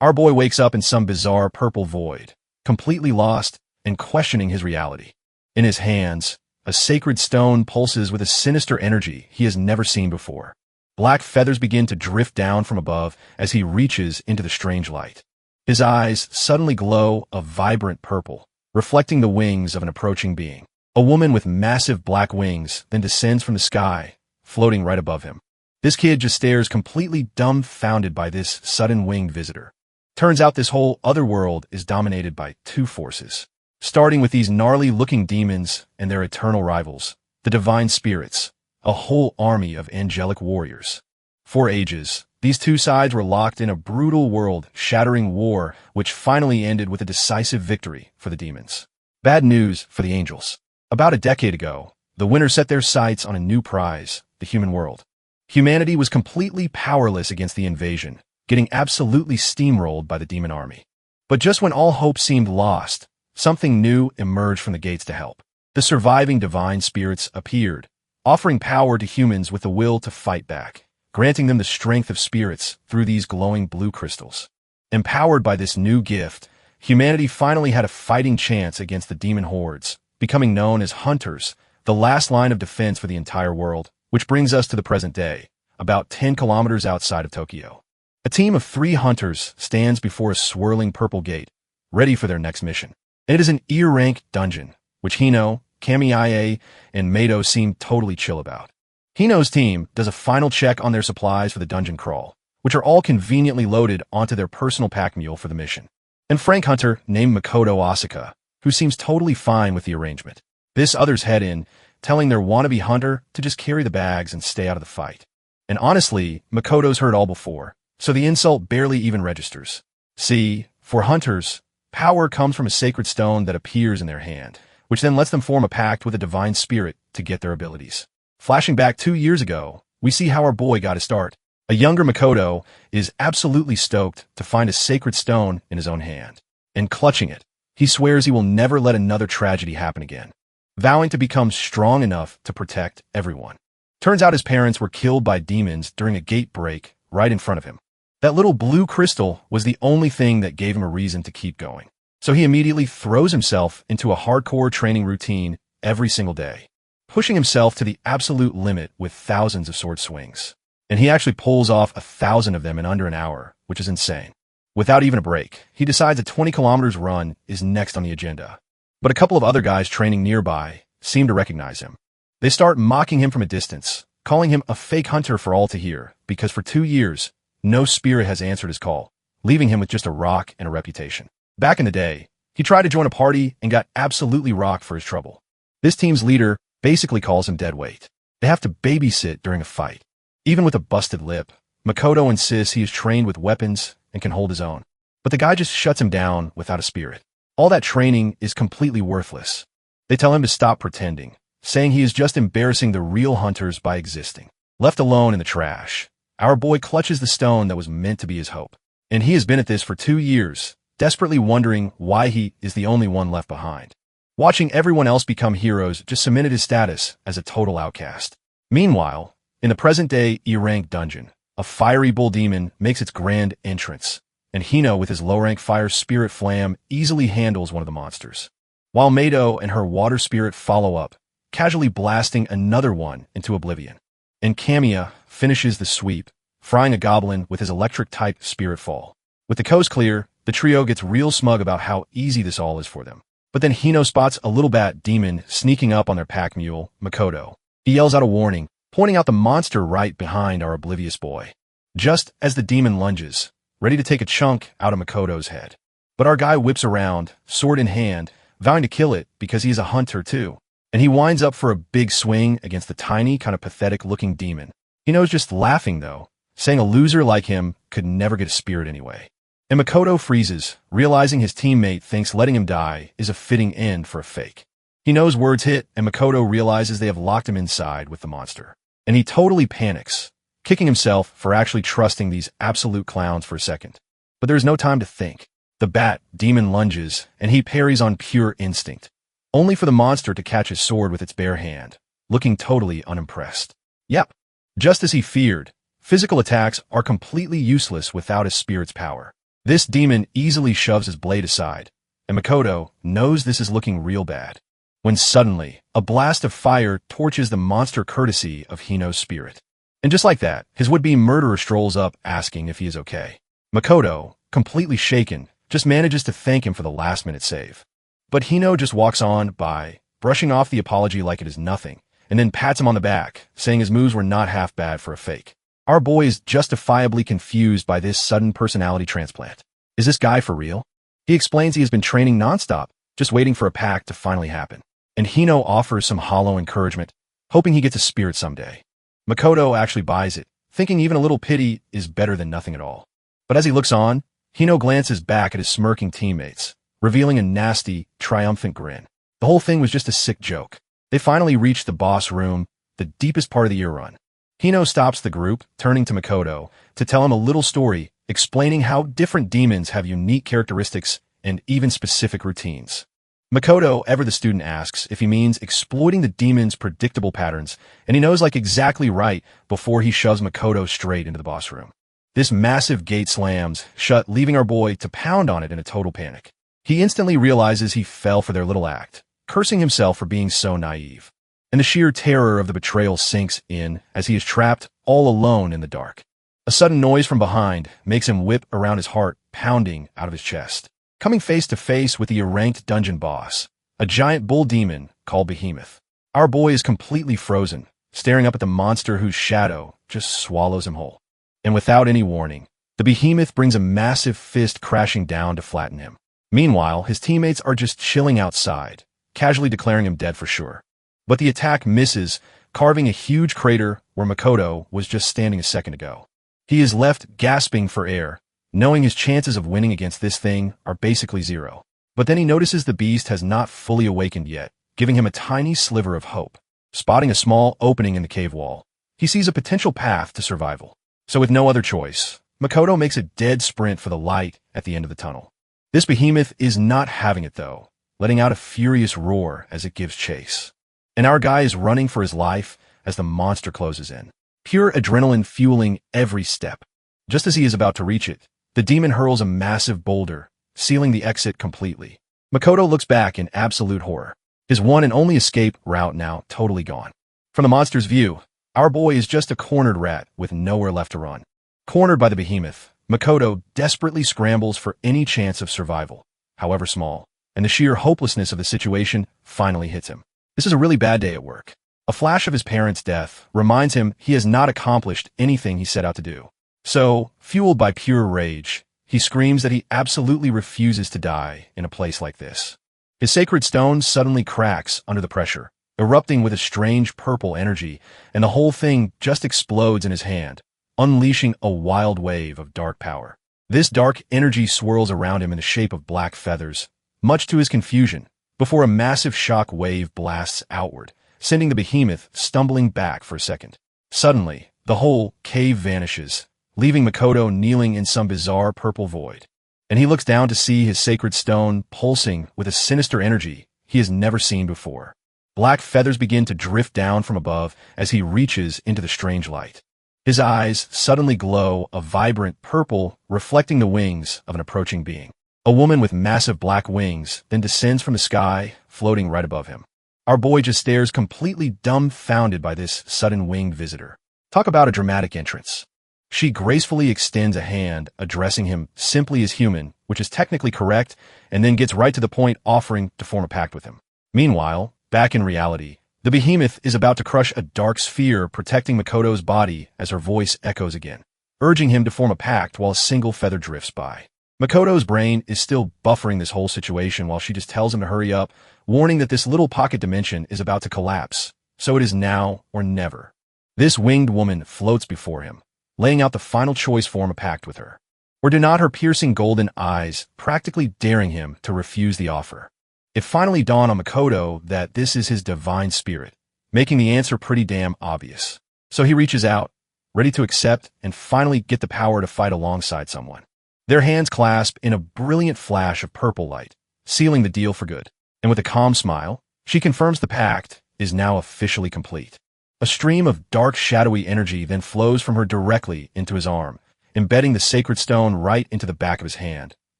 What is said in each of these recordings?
Our boy wakes up in some bizarre purple void, completely lost and questioning his reality. In his hands, a sacred stone pulses with a sinister energy he has never seen before. Black feathers begin to drift down from above as he reaches into the strange light. His eyes suddenly glow a vibrant purple, reflecting the wings of an approaching being. A woman with massive black wings then descends from the sky, floating right above him. This kid just stares completely dumbfounded by this sudden winged visitor. Turns out this whole other world is dominated by two forces. Starting with these gnarly-looking demons and their eternal rivals, the divine spirits, a whole army of angelic warriors. For ages, these two sides were locked in a brutal world-shattering war which finally ended with a decisive victory for the demons. Bad news for the angels. About a decade ago, the winners set their sights on a new prize, the human world. Humanity was completely powerless against the invasion, getting absolutely steamrolled by the demon army. But just when all hope seemed lost, something new emerged from the gates to help. The surviving divine spirits appeared, offering power to humans with the will to fight back, granting them the strength of spirits through these glowing blue crystals. Empowered by this new gift, humanity finally had a fighting chance against the demon hordes, becoming known as hunters, the last line of defense for the entire world, which brings us to the present day, about 10 kilometers outside of Tokyo. A team of 3 hunters stands before a swirling purple gate, ready for their next mission. It is an E-rank dungeon, which Hino, Kamiya, and Mato seem totally chill about. Hino's team does a final check on their supplies for the dungeon crawl, which are all conveniently loaded onto their personal pack mule for the mission. And Frank Hunter named Makoto Asaka, who seems totally fine with the arrangement. This others head in, telling their wannabe hunter to just carry the bags and stay out of the fight. And honestly, Makoto's heard all before, so the insult barely even registers. See, for hunters, power comes from a sacred stone that appears in their hand, which then lets them form a pact with a divine spirit to get their abilities. Flashing back 2 years ago, we see how our boy got his start. A younger Makoto is absolutely stoked to find a sacred stone in his own hand. And clutching it, he swears he will never let another tragedy happen again, vowing to become strong enough to protect everyone. Turns out his parents were killed by demons during a gate break right in front of him. That little blue crystal was the only thing that gave him a reason to keep going. So he immediately throws himself into a hardcore training routine every single day, pushing himself to the absolute limit with thousands of sword swings. And he actually pulls off 1,000 of them in under an hour, which is insane. Without even a break, he decides a 20 kilometers run is next on the agenda. But a couple of other guys training nearby seem to recognize him. They start mocking him from a distance, calling him a fake hunter for all to hear, because for 2 years, no spirit has answered his call, leaving him with just a rock and a reputation. Back in the day, he tried to join a party and got absolutely rocked for his trouble. This team's leader basically calls him dead weight. They have to babysit during a fight. Even with a busted lip, Makoto insists he is trained with weapons and can hold his own. But the guy just shuts him down without a spirit. All that training is completely worthless. They tell him to stop pretending, saying he is just embarrassing the real hunters by existing. Left alone in the trash, our boy clutches the stone that was meant to be his hope. And he has been at this for 2 years, desperately wondering why he is the only one left behind. Watching everyone else become heroes just cemented his status as a total outcast. Meanwhile, in the present-day E-rank dungeon, a fiery bull demon makes its grand entrance, and Hino with his low-rank fire spirit flam easily handles one of the monsters, while Mato and her water spirit follow up, casually blasting another one into oblivion. And Kamiya finishes the sweep, frying a goblin with his electric-type spirit fall. With the coast clear, the trio gets real smug about how easy this all is for them. But then Hino spots a little bat demon sneaking up on their pack mule, Makoto. He yells out a warning, pointing out the monster right behind our oblivious boy, just as the demon lunges, ready to take a chunk out of Makoto's head. But our guy whips around, sword in hand, vowing to kill it because he's a hunter too. And he winds up for a big swing against the tiny, kind of pathetic-looking demon. Hino's just laughing, though, saying a loser like him could never get a spirit anyway. And Makoto freezes, realizing his teammate thinks letting him die is a fitting end for a fake. He knows words hit, and Makoto realizes they have locked him inside with the monster. And he totally panics, kicking himself for actually trusting these absolute clowns for a second. But there's no time to think. The bat demon lunges, and he parries on pure instinct, only for the monster to catch his sword with its bare hand, looking totally unimpressed. Yep, just as he feared, physical attacks are completely useless without his spirit's power. This demon easily shoves his blade aside, and Makoto knows this is looking real bad. When suddenly, a blast of fire torches the monster courtesy of Hino's spirit. And just like that, his would-be murderer strolls up asking if he is okay. Makoto, completely shaken, just manages to thank him for the last-minute save. But Hino just walks on by, brushing off the apology like it is nothing, and then pats him on the back, saying his moves were not half bad for a fake. Our boy is justifiably confused by this sudden personality transplant. Is this guy for real? He explains he has been training nonstop, just waiting for a pact to finally happen. And Hino offers some hollow encouragement, hoping he gets a spirit someday. Makoto actually buys it, thinking even a little pity is better than nothing at all. But as he looks on, Hino glances back at his smirking teammates, revealing a nasty, triumphant grin. The whole thing was just a sick joke. They finally reach the boss room, the deepest part of the year run. Hino stops the group, turning to Makoto, to tell him a little story, explaining how different demons have unique characteristics and even specific routines. Makoto, ever the student, asks if he means exploiting the demon's predictable patterns, and he knows like exactly right before he shoves Makoto straight into the boss room. This massive gate slams shut, leaving our boy to pound on it in a total panic. He instantly realizes he fell for their little act, cursing himself for being so naive. And the sheer terror of the betrayal sinks in as he is trapped all alone in the dark. A sudden noise from behind makes him whip around his heart, pounding out of his chest. Coming face to face with the ranked dungeon boss, a giant bull demon called Behemoth. Our boy is completely frozen, staring up at the monster whose shadow just swallows him whole. And without any warning, the Behemoth brings a massive fist crashing down to flatten him. Meanwhile, his teammates are just chilling outside, casually declaring him dead for sure. But the attack misses, carving a huge crater where Makoto was just standing a second ago. He is left gasping for air, knowing his chances of winning against this thing are basically zero. But then he notices the beast has not fully awakened yet, giving him a tiny sliver of hope. Spotting a small opening in the cave wall, he sees a potential path to survival. So with no other choice, Makoto makes a dead sprint for the light at the end of the tunnel. This behemoth is not having it though, letting out a furious roar as it gives chase. And our guy is running for his life as the monster closes in. Pure adrenaline fueling every step. Just as he is about to reach it, the demon hurls a massive boulder, sealing the exit completely. Makoto looks back in absolute horror. His one and only escape route now totally gone. From the monster's view, our boy is just a cornered rat with nowhere left to run. Cornered by the behemoth, Makoto desperately scrambles for any chance of survival, however small, and the sheer hopelessness of the situation finally hits him. This is a really bad day at work. A flash of his parents' death reminds him he has not accomplished anything he set out to do. So, fueled by pure rage, he screams that he absolutely refuses to die in a place like this. His sacred stone suddenly cracks under the pressure, erupting with a strange purple energy, and the whole thing just explodes in his hand, unleashing a wild wave of dark power. This dark energy swirls around him in the shape of black feathers, much to his confusion, before a massive shock wave blasts outward, sending the behemoth stumbling back for a second. Suddenly, the whole cave vanishes, leaving Makoto kneeling in some bizarre purple void. And he looks down to see his sacred stone pulsing with a sinister energy he has never seen before. Black feathers begin to drift down from above as he reaches into the strange light. His eyes suddenly glow a vibrant purple, reflecting the wings of an approaching being. A woman with massive black wings then descends from the sky, floating right above him. Our boy just stares completely dumbfounded by this sudden winged visitor. Talk about a dramatic entrance. She gracefully extends a hand, addressing him simply as human, which is technically correct, and then gets right to the point, offering to form a pact with him. Meanwhile, back in reality, the behemoth is about to crush a dark sphere protecting Makoto's body as her voice echoes again, urging him to form a pact while a single feather drifts by. Makoto's brain is still buffering this whole situation while she just tells him to hurry up, warning that this little pocket dimension is about to collapse, so it is now or never. This winged woman floats before him, laying out the final choice, form a pact with her. Or do not her piercing golden eyes practically daring him to refuse the offer? It finally dawned on Makoto that this is his divine spirit, making the answer pretty damn obvious. So he reaches out, ready to accept and finally get the power to fight alongside someone. Their hands clasp in a brilliant flash of purple light, sealing the deal for good. And with a calm smile, she confirms the pact is now officially complete. A stream of dark, shadowy energy then flows from her directly into his arm, embedding the sacred stone right into the back of his hand,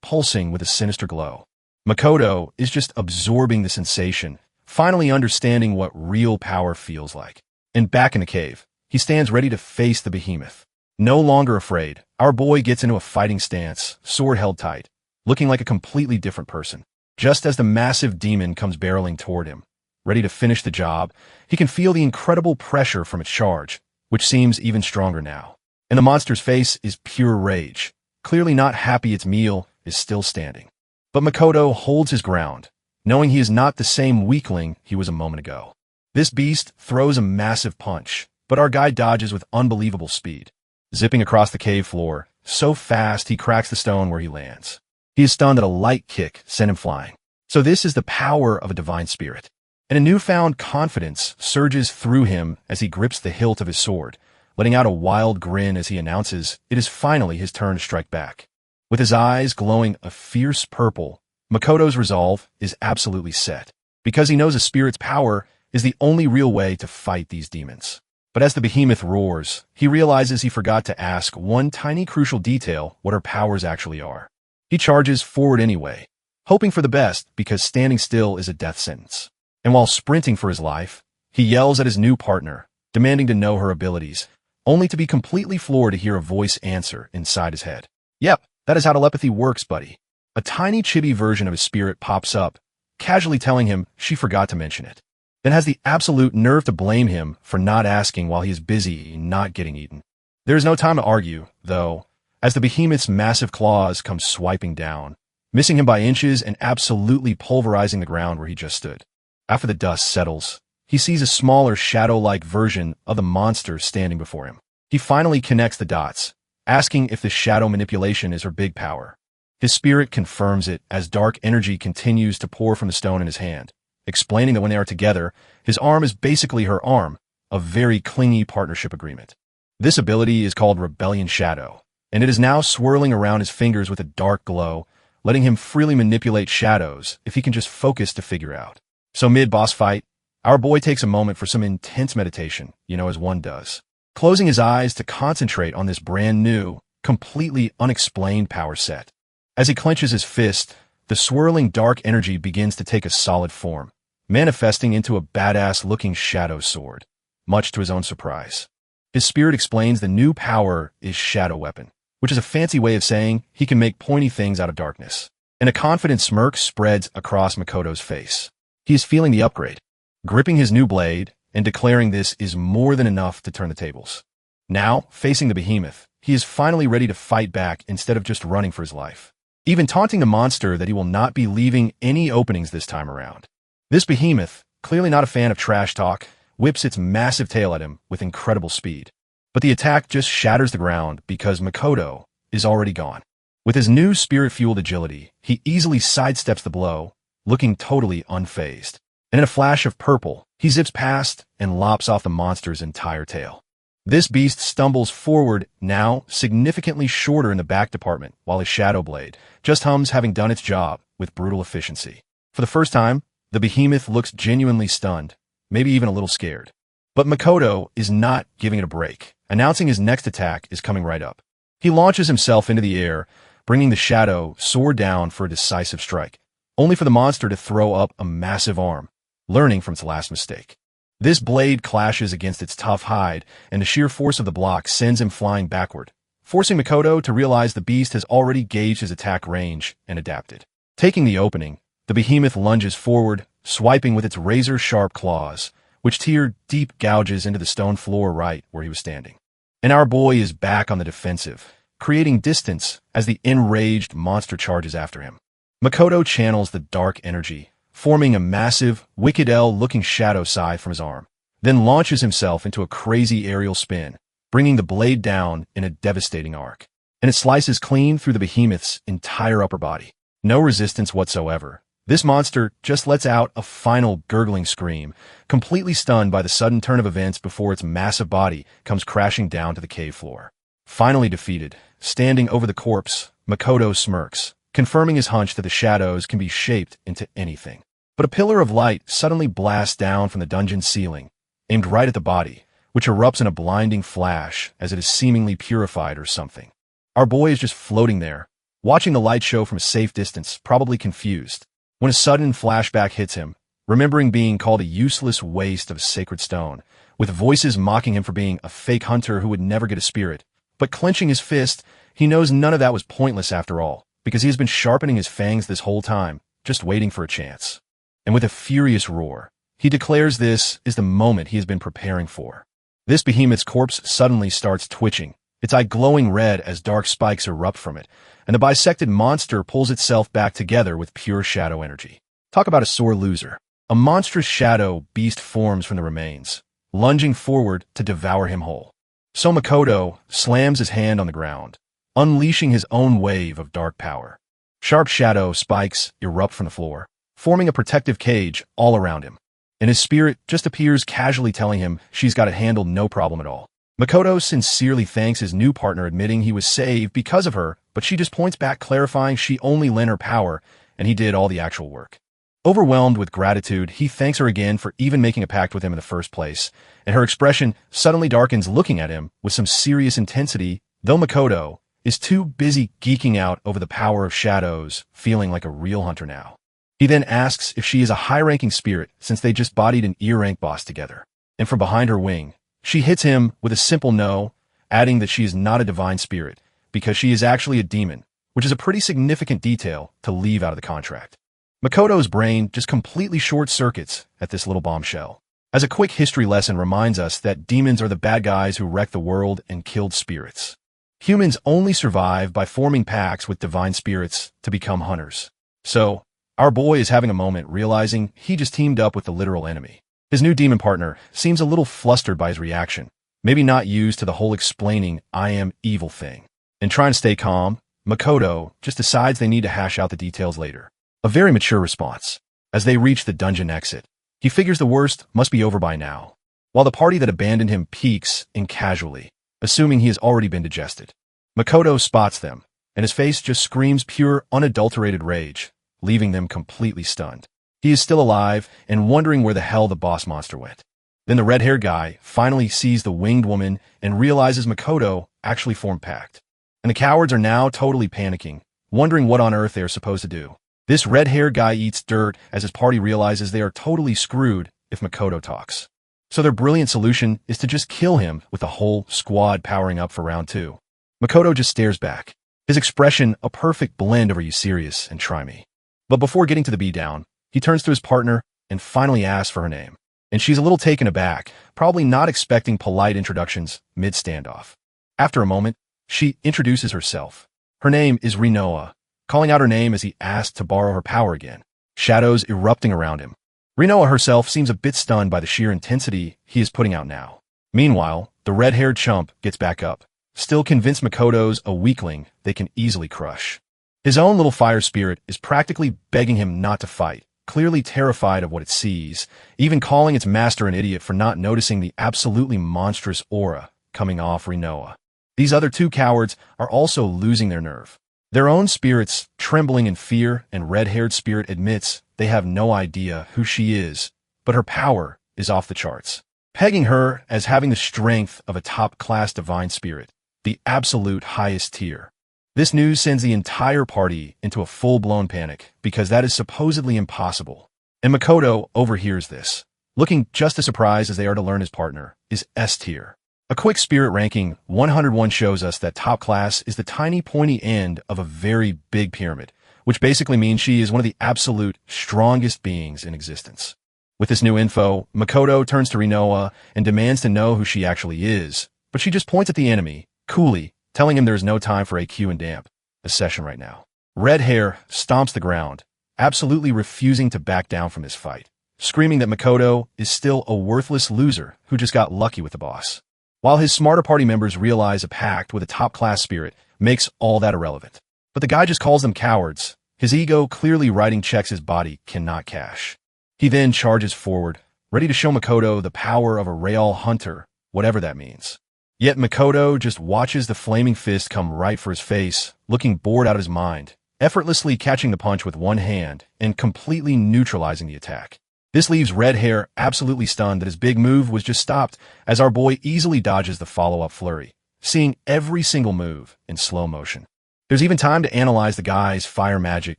pulsing with a sinister glow. Makoto is just absorbing the sensation, finally understanding what real power feels like. And back in the cave, he stands ready to face the behemoth. No longer afraid, our boy gets into a fighting stance, sword held tight, looking like a completely different person. Just as the massive demon comes barreling toward him, ready to finish the job, he can feel the incredible pressure from its charge, which seems even stronger now. And the monster's face is pure rage, clearly not happy its meal is still standing. But Makoto holds his ground, knowing he is not the same weakling he was a moment ago. This beast throws a massive punch, but our guy dodges with unbelievable speed, zipping across the cave floor, so fast he cracks the stone where he lands. He is stunned that a light kick sent him flying. So this is the power of a divine spirit. And a newfound confidence surges through him as he grips the hilt of his sword, letting out a wild grin as he announces it is finally his turn to strike back. With his eyes glowing a fierce purple, Makoto's resolve is absolutely set, because he knows a spirit's power is the only real way to fight these demons. But as the behemoth roars, he realizes he forgot to ask one tiny crucial detail: what her powers actually are. He charges forward anyway, hoping for the best because standing still is a death sentence. And while sprinting for his life, he yells at his new partner, demanding to know her abilities, only to be completely floored to hear a voice answer inside his head. Yep, that is how telepathy works, buddy. A tiny chibi version of his spirit pops up, casually telling him she forgot to mention it, then has the absolute nerve to blame him for not asking while he is busy not getting eaten. There is no time to argue, though, as the behemoth's massive claws come swiping down, missing him by inches and absolutely pulverizing the ground where he just stood. After the dust settles, he sees a smaller shadow-like version of the monster standing before him. He finally connects the dots, asking if the shadow manipulation is her big power. His spirit confirms it as dark energy continues to pour from the stone in his hand, explaining that when they are together, his arm is basically her arm, a very clingy partnership agreement. This ability is called Rebellion Shadow, and it is now swirling around his fingers with a dark glow, letting him freely manipulate shadows if he can just focus to figure out. So mid-boss fight, our boy takes a moment for some intense meditation, as one does, closing his eyes to concentrate on this brand new, completely unexplained power set. As he clenches his fist, the swirling dark energy begins to take a solid form, manifesting into a badass-looking shadow sword, much to his own surprise. His spirit explains the new power is Shadow Weapon, which is a fancy way of saying he can make pointy things out of darkness. And a confident smirk spreads across Makoto's face. He is feeling the upgrade, gripping his new blade and declaring this is more than enough to turn the tables. Now, facing the behemoth, he is finally ready to fight back instead of just running for his life, even taunting the monster that he will not be leaving any openings this time around. This behemoth, clearly not a fan of trash talk, whips its massive tail at him with incredible speed. But the attack just shatters the ground because Makoto is already gone. With his new spirit-fueled agility, he easily sidesteps the blow, looking totally unfazed. And in a flash of purple, he zips past and lops off the monster's entire tail. This beast stumbles forward, now significantly shorter in the back department, while his shadow blade just hums, having done its job with brutal efficiency. For the first time, the behemoth looks genuinely stunned, maybe even a little scared. But Makoto is not giving it a break, announcing his next attack is coming right up. He launches himself into the air, bringing the shadow sword down for a decisive strike, only for the monster to throw up a massive arm, learning from its last mistake. This blade clashes against its tough hide, and the sheer force of the block sends him flying backward, forcing Makoto to realize the beast has already gauged his attack range and adapted. Taking the opening, the behemoth lunges forward, swiping with its razor-sharp claws, which tear deep gouges into the stone floor right where he was standing. And our boy is back on the defensive, creating distance as the enraged monster charges after him. Makoto channels the dark energy, forming a massive, Wicked L-looking shadow scythe from his arm, then launches himself into a crazy aerial spin, bringing the blade down in a devastating arc. And it slices clean through the behemoth's entire upper body. No resistance whatsoever. This monster just lets out a final gurgling scream, completely stunned by the sudden turn of events before its massive body comes crashing down to the cave floor. Finally defeated, standing over the corpse, Makoto smirks, confirming his hunch that the shadows can be shaped into anything. But a pillar of light suddenly blasts down from the dungeon ceiling, aimed right at the body, which erupts in a blinding flash as it is seemingly purified or something. Our boy is just floating there, watching the light show from a safe distance, probably confused, when a sudden flashback hits him, remembering being called a useless waste of a sacred stone, with voices mocking him for being a fake hunter who would never get a spirit. But clenching his fist, he knows none of that was pointless after all, because he has been sharpening his fangs this whole time, just waiting for a chance. And with a furious roar, he declares this is the moment he has been preparing for. This behemoth's corpse suddenly starts twitching, its eye glowing red as dark spikes erupt from it, and the bisected monster pulls itself back together with pure shadow energy. Talk about a sore loser. A monstrous shadow beast forms from the remains, lunging forward to devour him whole. So Makoto slams his hand on the ground, unleashing his own wave of dark power. Sharp shadow spikes erupt from the floor, forming a protective cage all around him. And his spirit just appears casually telling him she's got it handled no problem at all. Makoto sincerely thanks his new partner, admitting he was saved because of her, but she just points back, clarifying she only lent her power and he did all the actual work. Overwhelmed with gratitude, he thanks her again for even making a pact with him in the first place, and her expression suddenly darkens, looking at him with some serious intensity, though Makoto is too busy geeking out over the power of shadows, feeling like a real hunter now. He then asks if she is a high-ranking spirit, since they just bodied an E-rank boss together. And from behind her wing, she hits him with a simple no, adding that she is not a divine spirit, because she is actually a demon, which is a pretty significant detail to leave out of the contract. Makoto's brain just completely short-circuits at this little bombshell, as a quick history lesson reminds us that demons are the bad guys who wrecked the world and killed spirits. Humans only survive by forming pacts with divine spirits to become hunters. So, our boy is having a moment, realizing he just teamed up with the literal enemy. His new demon partner seems a little flustered by his reaction, maybe not used to the whole explaining "I am evil" thing. And trying to stay calm, Makoto just decides they need to hash out the details later. A very mature response. As they reach the dungeon exit, he figures the worst must be over by now, while the party that abandoned him peeks in casually, assuming he has already been digested. Makoto spots them, and his face just screams pure, unadulterated rage, leaving them completely stunned. He is still alive and wondering where the hell the boss monster went. Then the red-haired guy finally sees the winged woman and realizes Makoto actually formed pact. And the cowards are now totally panicking, wondering what on earth they are supposed to do. This red-haired guy eats dirt as his party realizes they are totally screwed if Makoto talks. So their brilliant solution is to just kill him with the whole squad powering up for round 2. Makoto just stares back, his expression a perfect blend of "are you serious" and "try me." But before getting to the beatdown, he turns to his partner and finally asks for her name. And she's a little taken aback, probably not expecting polite introductions mid-standoff. After a moment, she introduces herself. Her name is Rinoa, calling out her name as he asks to borrow her power again, shadows erupting around him. Rinoa herself seems a bit stunned by the sheer intensity he is putting out now. Meanwhile, the red-haired chump gets back up, still convinced Makoto's a weakling they can easily crush. His own little fire spirit is practically begging him not to fight, clearly terrified of what it sees, even calling its master an idiot for not noticing the absolutely monstrous aura coming off Rinoa. These other two cowards are also losing their nerve. Their own spirits trembling in fear, and red-haired spirit admits they have no idea who she is, but her power is off the charts, pegging her as having the strength of a top-class divine spirit, the absolute highest tier. This news sends the entire party into a full-blown panic, because that is supposedly impossible. And Makoto overhears this, looking just as surprised as they are to learn his partner is S tier. A quick spirit ranking 101 shows us that top class is the tiny pointy end of a very big pyramid, which basically means she is one of the absolute strongest beings in existence. With this new info, Makoto turns to Rinoa and demands to know who she actually is, but she just points at the enemy, coolly, telling him there is no time for AQ and damp a session right now. Red Hair stomps the ground, absolutely refusing to back down from this fight, screaming that Makoto is still a worthless loser who just got lucky with the boss. While his smarter party members realize a pact with a top-class spirit makes all that irrelevant. But the guy just calls them cowards, his ego clearly writing checks his body cannot cash. He then charges forward, ready to show Makoto the power of a real hunter, whatever that means. Yet Makoto just watches the flaming fist come right for his face, looking bored out of his mind, effortlessly catching the punch with one hand and completely neutralizing the attack. This leaves Red Hair absolutely stunned that his big move was just stopped, as our boy easily dodges the follow-up flurry, seeing every single move in slow motion. There's even time to analyze the guy's fire magic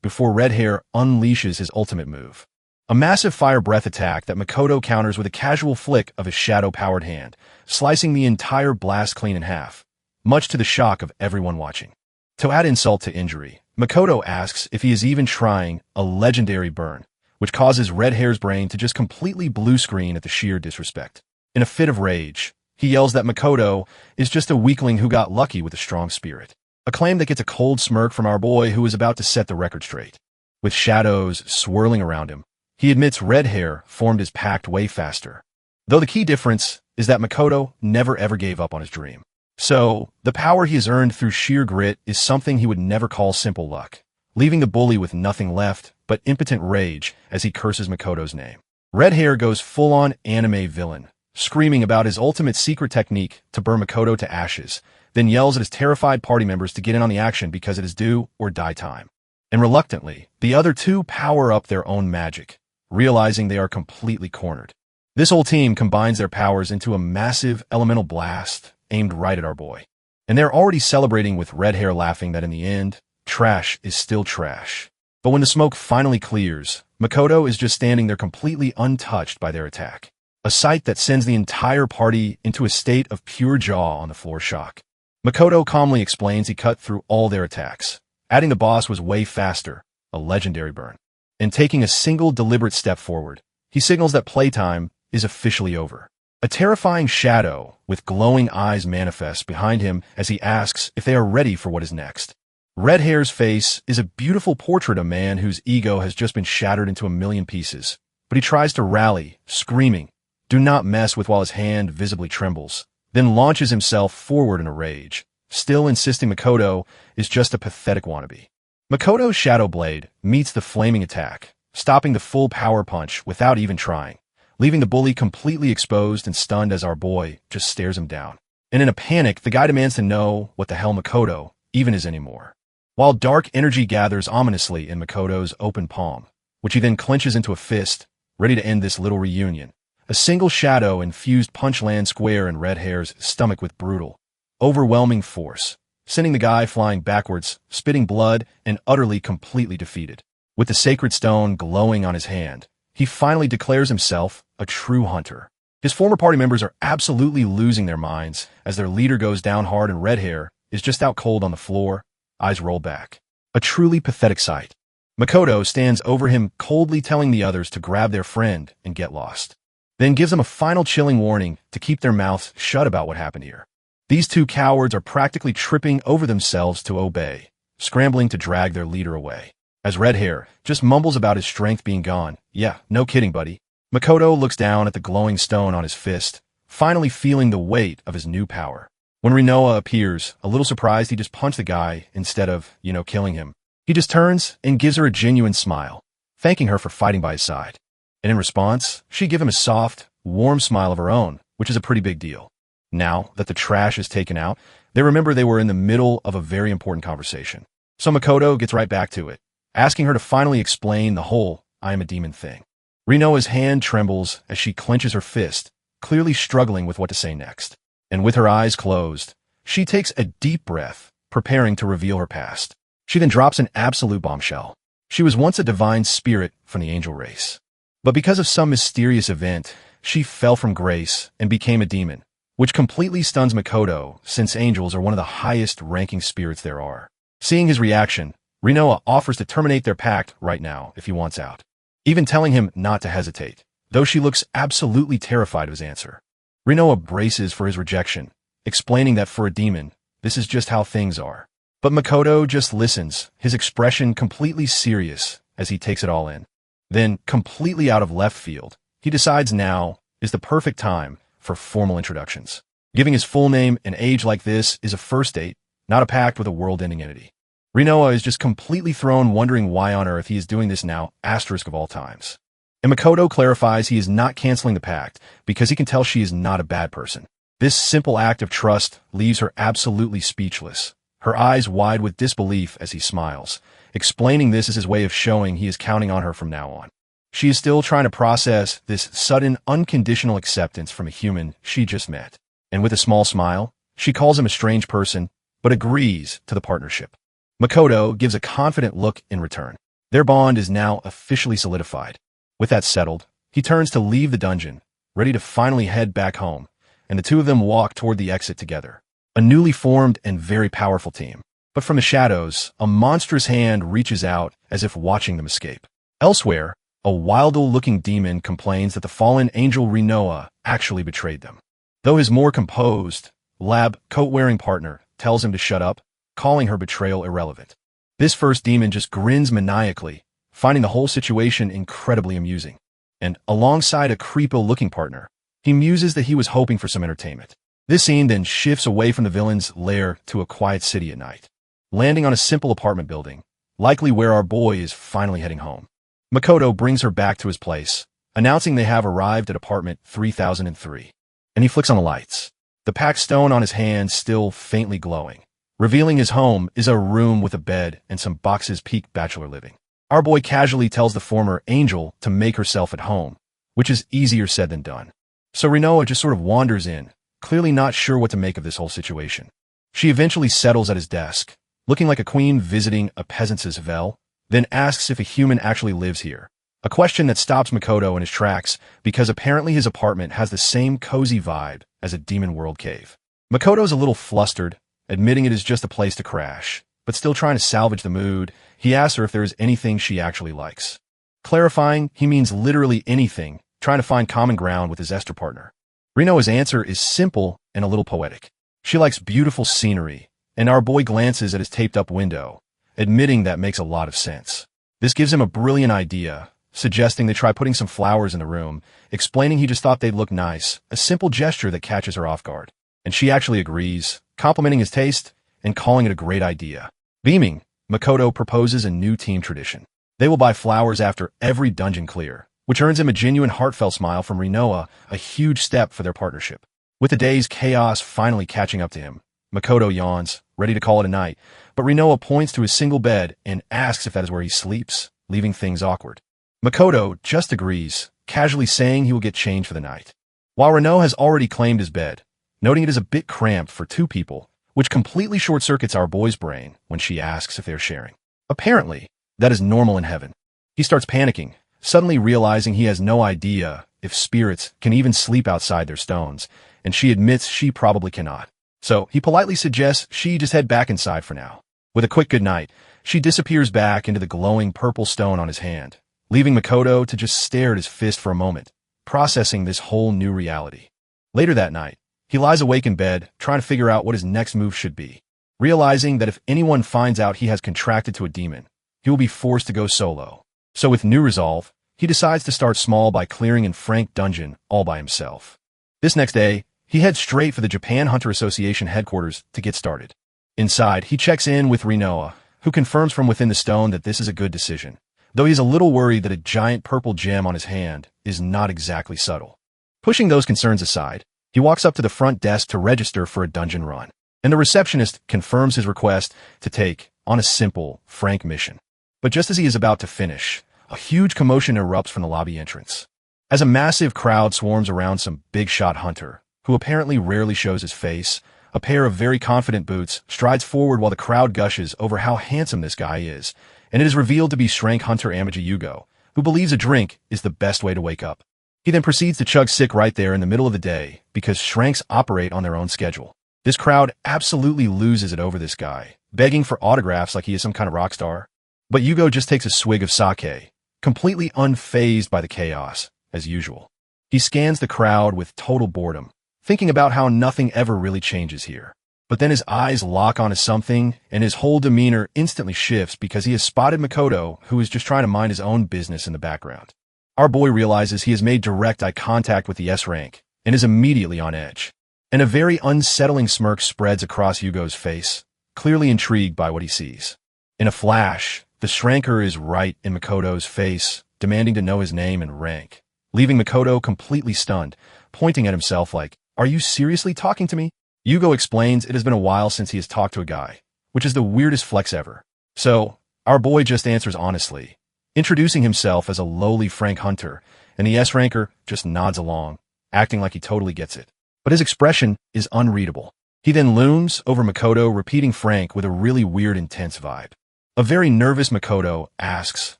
before Red Hair unleashes his ultimate move. A massive fire breath attack that Makoto counters with a casual flick of his shadow-powered hand, slicing the entire blast clean in half, much to the shock of everyone watching. To add insult to injury, Makoto asks if he is even trying a legendary burn, which causes Red Hair's brain to just completely blue screen at the sheer disrespect. In a fit of rage, he yells that Makoto is just a weakling who got lucky with a strong spirit. A claim that gets a cold smirk from our boy who is about to set the record straight. With shadows swirling around him, he admits Red Hair formed his pact way faster. Though the key difference is that Makoto never ever gave up on his dream. So, the power he has earned through sheer grit is something he would never call simple luck, leaving the bully with nothing left but impotent rage as he curses Makoto's name. Red Hair goes full-on anime villain, screaming about his ultimate secret technique to burn Makoto to ashes, then yells at his terrified party members to get in on the action because it is do or die time. And reluctantly, the other two power up their own magic, realizing they are completely cornered. This whole team combines their powers into a massive elemental blast aimed right at our boy. And they're already celebrating with Red Hair laughing that in the end, trash is still trash. But when the smoke finally clears, Makoto is just standing there completely untouched by their attack. A sight that sends the entire party into a state of pure jaw-on-the-floor shock. Makoto calmly explains he cut through all their attacks, adding the boss was way faster, a legendary burn. And taking a single deliberate step forward, he signals that playtime is officially over. A terrifying shadow with glowing eyes manifests behind him as he asks if they are ready for what is next. Red Hair's face is a beautiful portrait of a man whose ego has just been shattered into a million pieces, but he tries to rally, screaming, "Do not mess with," while his hand visibly trembles, then launches himself forward in a rage, still insisting Makoto is just a pathetic wannabe. Makoto's Shadow Blade meets the flaming attack, stopping the full power punch without even trying, leaving the bully completely exposed and stunned as our boy just stares him down. And in a panic, the guy demands to know what the hell Makoto even is anymore. While dark energy gathers ominously in Makoto's open palm, which he then clenches into a fist, ready to end this little reunion. A single shadow-infused punch lands square in Red Hair's stomach with brutal, overwhelming force, sending the guy flying backwards, spitting blood, and utterly completely defeated. With the sacred stone glowing on his hand, he finally declares himself a true hunter. His former party members are absolutely losing their minds as their leader goes down hard and Red Hair is just out cold on the floor, eyes rolled back. A truly pathetic sight. Makoto stands over him coldly telling the others to grab their friend and get lost. Then gives them a final chilling warning to keep their mouths shut about what happened here. These two cowards are practically tripping over themselves to obey, scrambling to drag their leader away. As Red Hair just mumbles about his strength being gone. "Yeah, no kidding, buddy." Makoto looks down at the glowing stone on his fist, finally feeling the weight of his new power. When Rinoa appears, a little surprised he just punched the guy instead of, killing him. He just turns and gives her a genuine smile, thanking her for fighting by his side. And in response, she gives him a soft, warm smile of her own, which is a pretty big deal. Now that the trash is taken out, they remember they were in the middle of a very important conversation. So Makoto gets right back to it, asking her to finally explain the whole "I am a demon" thing. Rinoa's hand trembles as she clenches her fist, clearly struggling with what to say next. And with her eyes closed, she takes a deep breath, preparing to reveal her past. She then drops an absolute bombshell. She was once a divine spirit from the angel race. But because of some mysterious event, she fell from grace and became a demon, which completely stuns Makoto since angels are one of the highest ranking spirits there are. Seeing his reaction, Rinoa offers to terminate their pact right now if he wants out, even telling him not to hesitate, though she looks absolutely terrified of his answer. Rinoa braces for his rejection, explaining that for a demon, this is just how things are. But Makoto just listens, his expression completely serious as he takes it all in. Then, completely out of left field, he decides now is the perfect time for formal introductions. Giving his full name and age like this is a first date, not a pact with a world-ending entity. Rinoa is just completely thrown, wondering why on earth he is doing this now, asterisk of all times. And Makoto clarifies he is not canceling the pact because he can tell she is not a bad person. This simple act of trust leaves her absolutely speechless, her eyes wide with disbelief as he smiles, explaining this as his way of showing he is counting on her from now on. She is still trying to process this sudden, unconditional acceptance from a human she just met. And with a small smile, She calls him a strange person, but agrees to the partnership. Makoto gives a confident look in return. Their bond is now officially solidified. With that settled, he turns to leave the dungeon, ready to finally head back home, and the two of them walk toward the exit together. A newly formed and very powerful team. But from the shadows, a monstrous hand reaches out as if watching them escape. Elsewhere, a Wildle-looking demon complains that the fallen angel Rinoa actually betrayed them. Though his more composed, lab coat-wearing partner tells him to shut up, calling her betrayal irrelevant. This first demon just grins maniacally, finding the whole situation incredibly amusing. And, alongside a creepo-looking partner, he muses that he was hoping for some entertainment. This scene then shifts away from the villain's lair to a quiet city at night, landing on a simple apartment building, likely where our boy is finally heading home. Makoto brings her back to his place, announcing they have arrived at apartment 3003. And he flicks on the lights, the packed stone on his hand still faintly glowing, revealing his home is a room with a bed and some boxes peak bachelor living. Our boy casually tells the former angel to make herself at home, which is easier said than done. So Rinoa just sort of wanders in, clearly not sure what to make of this whole situation. She eventually settles at his desk, looking like a queen visiting a peasant's Vel, then asks if a human actually lives here, a question that stops Makoto in his tracks because apparently his apartment has the same cozy vibe as a demon world cave. Makoto's a little flustered, admitting it is just a place to crash, but still trying to salvage the mood. He asks her if there is anything she actually likes. Clarifying, he means literally anything, trying to find common ground with his Esther partner. Rinoa's answer is simple and a little poetic. She likes beautiful scenery, and our boy glances at his taped-up window, admitting that makes a lot of sense. This gives him a brilliant idea, suggesting they try putting some flowers in the room, explaining he just thought they'd look nice, a simple gesture that catches her off guard. And she actually agrees, complimenting his taste and calling it a great idea. Beaming, Makoto proposes a new team tradition. They will buy flowers after every dungeon clear, which earns him a genuine heartfelt smile from Rinoa, a huge step for their partnership. With the day's chaos finally catching up to him, Makoto yawns, ready to call it a night, but Rinoa points to his single bed and asks if that is where he sleeps, leaving things awkward. Makoto just agrees, casually saying he will get changed for the night, while Rinoa has already claimed his bed, noting it is a bit cramped for two people, which completely short-circuits our boy's brain when she asks if they are sharing. Apparently, that is normal in heaven. He starts panicking, suddenly realizing he has no idea if spirits can even sleep outside their stones, and she admits she probably cannot. So he politely suggests she just head back inside for now. With a quick goodnight, she disappears back into the glowing purple stone on his hand, leaving Makoto to just stare at his fist for a moment, processing this whole new reality. Later that night, he lies awake in bed, trying to figure out what his next move should be, realizing that if anyone finds out he has contracted to a demon, he will be forced to go solo. So with new resolve, he decides to start small by clearing in Frank Dungeon all by himself. This next day, he heads straight for the Japan Hunter Association headquarters to get started. Inside, he checks in with Rinoa, who confirms from within the stone that this is a good decision, though he's a little worried that a giant purple gem on his hand is not exactly subtle. Pushing those concerns aside, he walks up to the front desk to register for a dungeon run, and the receptionist confirms his request to take on a simple, frank mission. But just as he is about to finish, a huge commotion erupts from the lobby entrance, as a massive crowd swarms around some big-shot hunter, who apparently rarely shows his face. A pair of very confident boots strides forward while the crowd gushes over how handsome this guy is, and it is revealed to be Shrank Hunter Amaji Yugo, who believes a drink is the best way to wake up. He then proceeds to chug sick right there in the middle of the day, because Shranks operate on their own schedule. This crowd absolutely loses it over this guy, begging for autographs like he is some kind of rock star. But Yugo just takes a swig of sake, completely unfazed by the chaos, as usual. He scans the crowd with total boredom, thinking about how nothing ever really changes here. But then his eyes lock onto something, and his whole demeanor instantly shifts because he has spotted Makoto, who is just trying to mind his own business in the background. Our boy realizes he has made direct eye contact with the S-rank, and is immediately on edge. And a very unsettling smirk spreads across Yugo's face, clearly intrigued by what he sees. In a flash, the Shranker is right in Makoto's face, demanding to know his name and rank, leaving Makoto completely stunned, pointing at himself like, "Are you seriously talking to me?" Yugo explains it has been a while since he has talked to a guy, which is the weirdest flex ever. So, our boy just answers honestly, introducing himself as a lowly Frank Hunter, and the S-ranker just nods along, acting like he totally gets it. But his expression is unreadable. He then looms over Makoto, repeating Frank with a really weird, intense vibe. A very nervous Makoto asks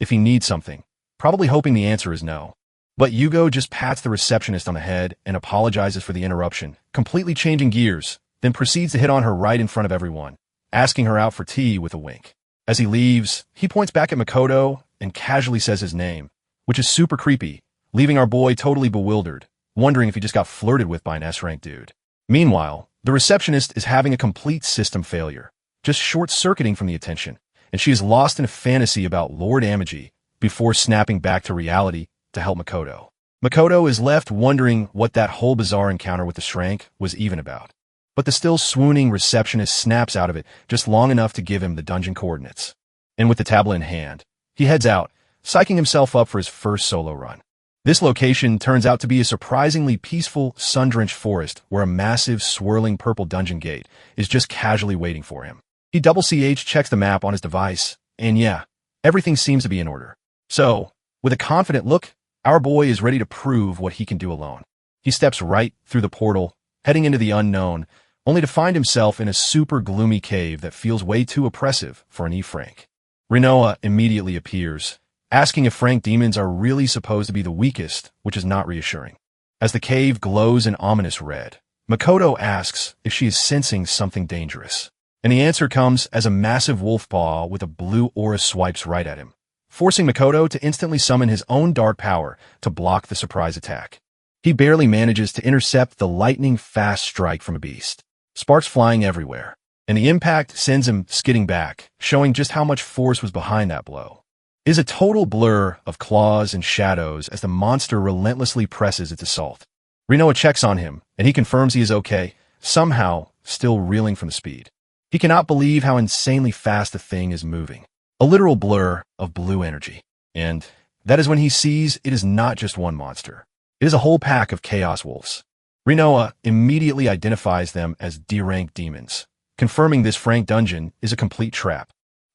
if he needs something, probably hoping the answer is no. But Yugo just pats the receptionist on the head and apologizes for the interruption, completely changing gears, then proceeds to hit on her right in front of everyone, asking her out for tea with a wink. As he leaves, he points back at Makoto and casually says his name, which is super creepy, leaving our boy totally bewildered, wondering if he just got flirted with by an S-rank dude. Meanwhile, the receptionist is having a complete system failure, just short-circuiting from the attention, and she is lost in a fantasy about Lord Amagi before snapping back to reality to help Makoto. Makoto is left wondering what that whole bizarre encounter with the Shrank was even about. But the still swooning receptionist snaps out of it just long enough to give him the dungeon coordinates. And with the tablet in hand, he heads out, psyching himself up for his first solo run. This location turns out to be a surprisingly peaceful, sun-drenched forest where a massive, swirling purple dungeon gate is just casually waiting for him. He double-CH checks the map on his device, and yeah, everything seems to be in order. So, with a confident look, our boy is ready to prove what he can do alone. He steps right through the portal, heading into the unknown, only to find himself in a super gloomy cave that feels way too oppressive for an E-Frank. Rinoa immediately appears, asking if Frank demons are really supposed to be the weakest, which is not reassuring. As the cave glows an ominous red, Makoto asks if she is sensing something dangerous. And the answer comes as a massive wolf paw with a blue aura swipes right at him, forcing Makoto to instantly summon his own dark power to block the surprise attack. He barely manages to intercept the lightning-fast strike from a beast, sparks flying everywhere, and the impact sends him skidding back, showing just how much force was behind that blow. It is a total blur of claws and shadows as the monster relentlessly presses its assault. Rinoa checks on him, and he confirms he is okay, somehow still reeling from the speed. He cannot believe how insanely fast the thing is moving. A literal blur of blue energy. And that is when he sees it is not just one monster. It is a whole pack of chaos wolves. Rinoa immediately identifies them as D-rank demons, confirming this Frank dungeon is a complete trap.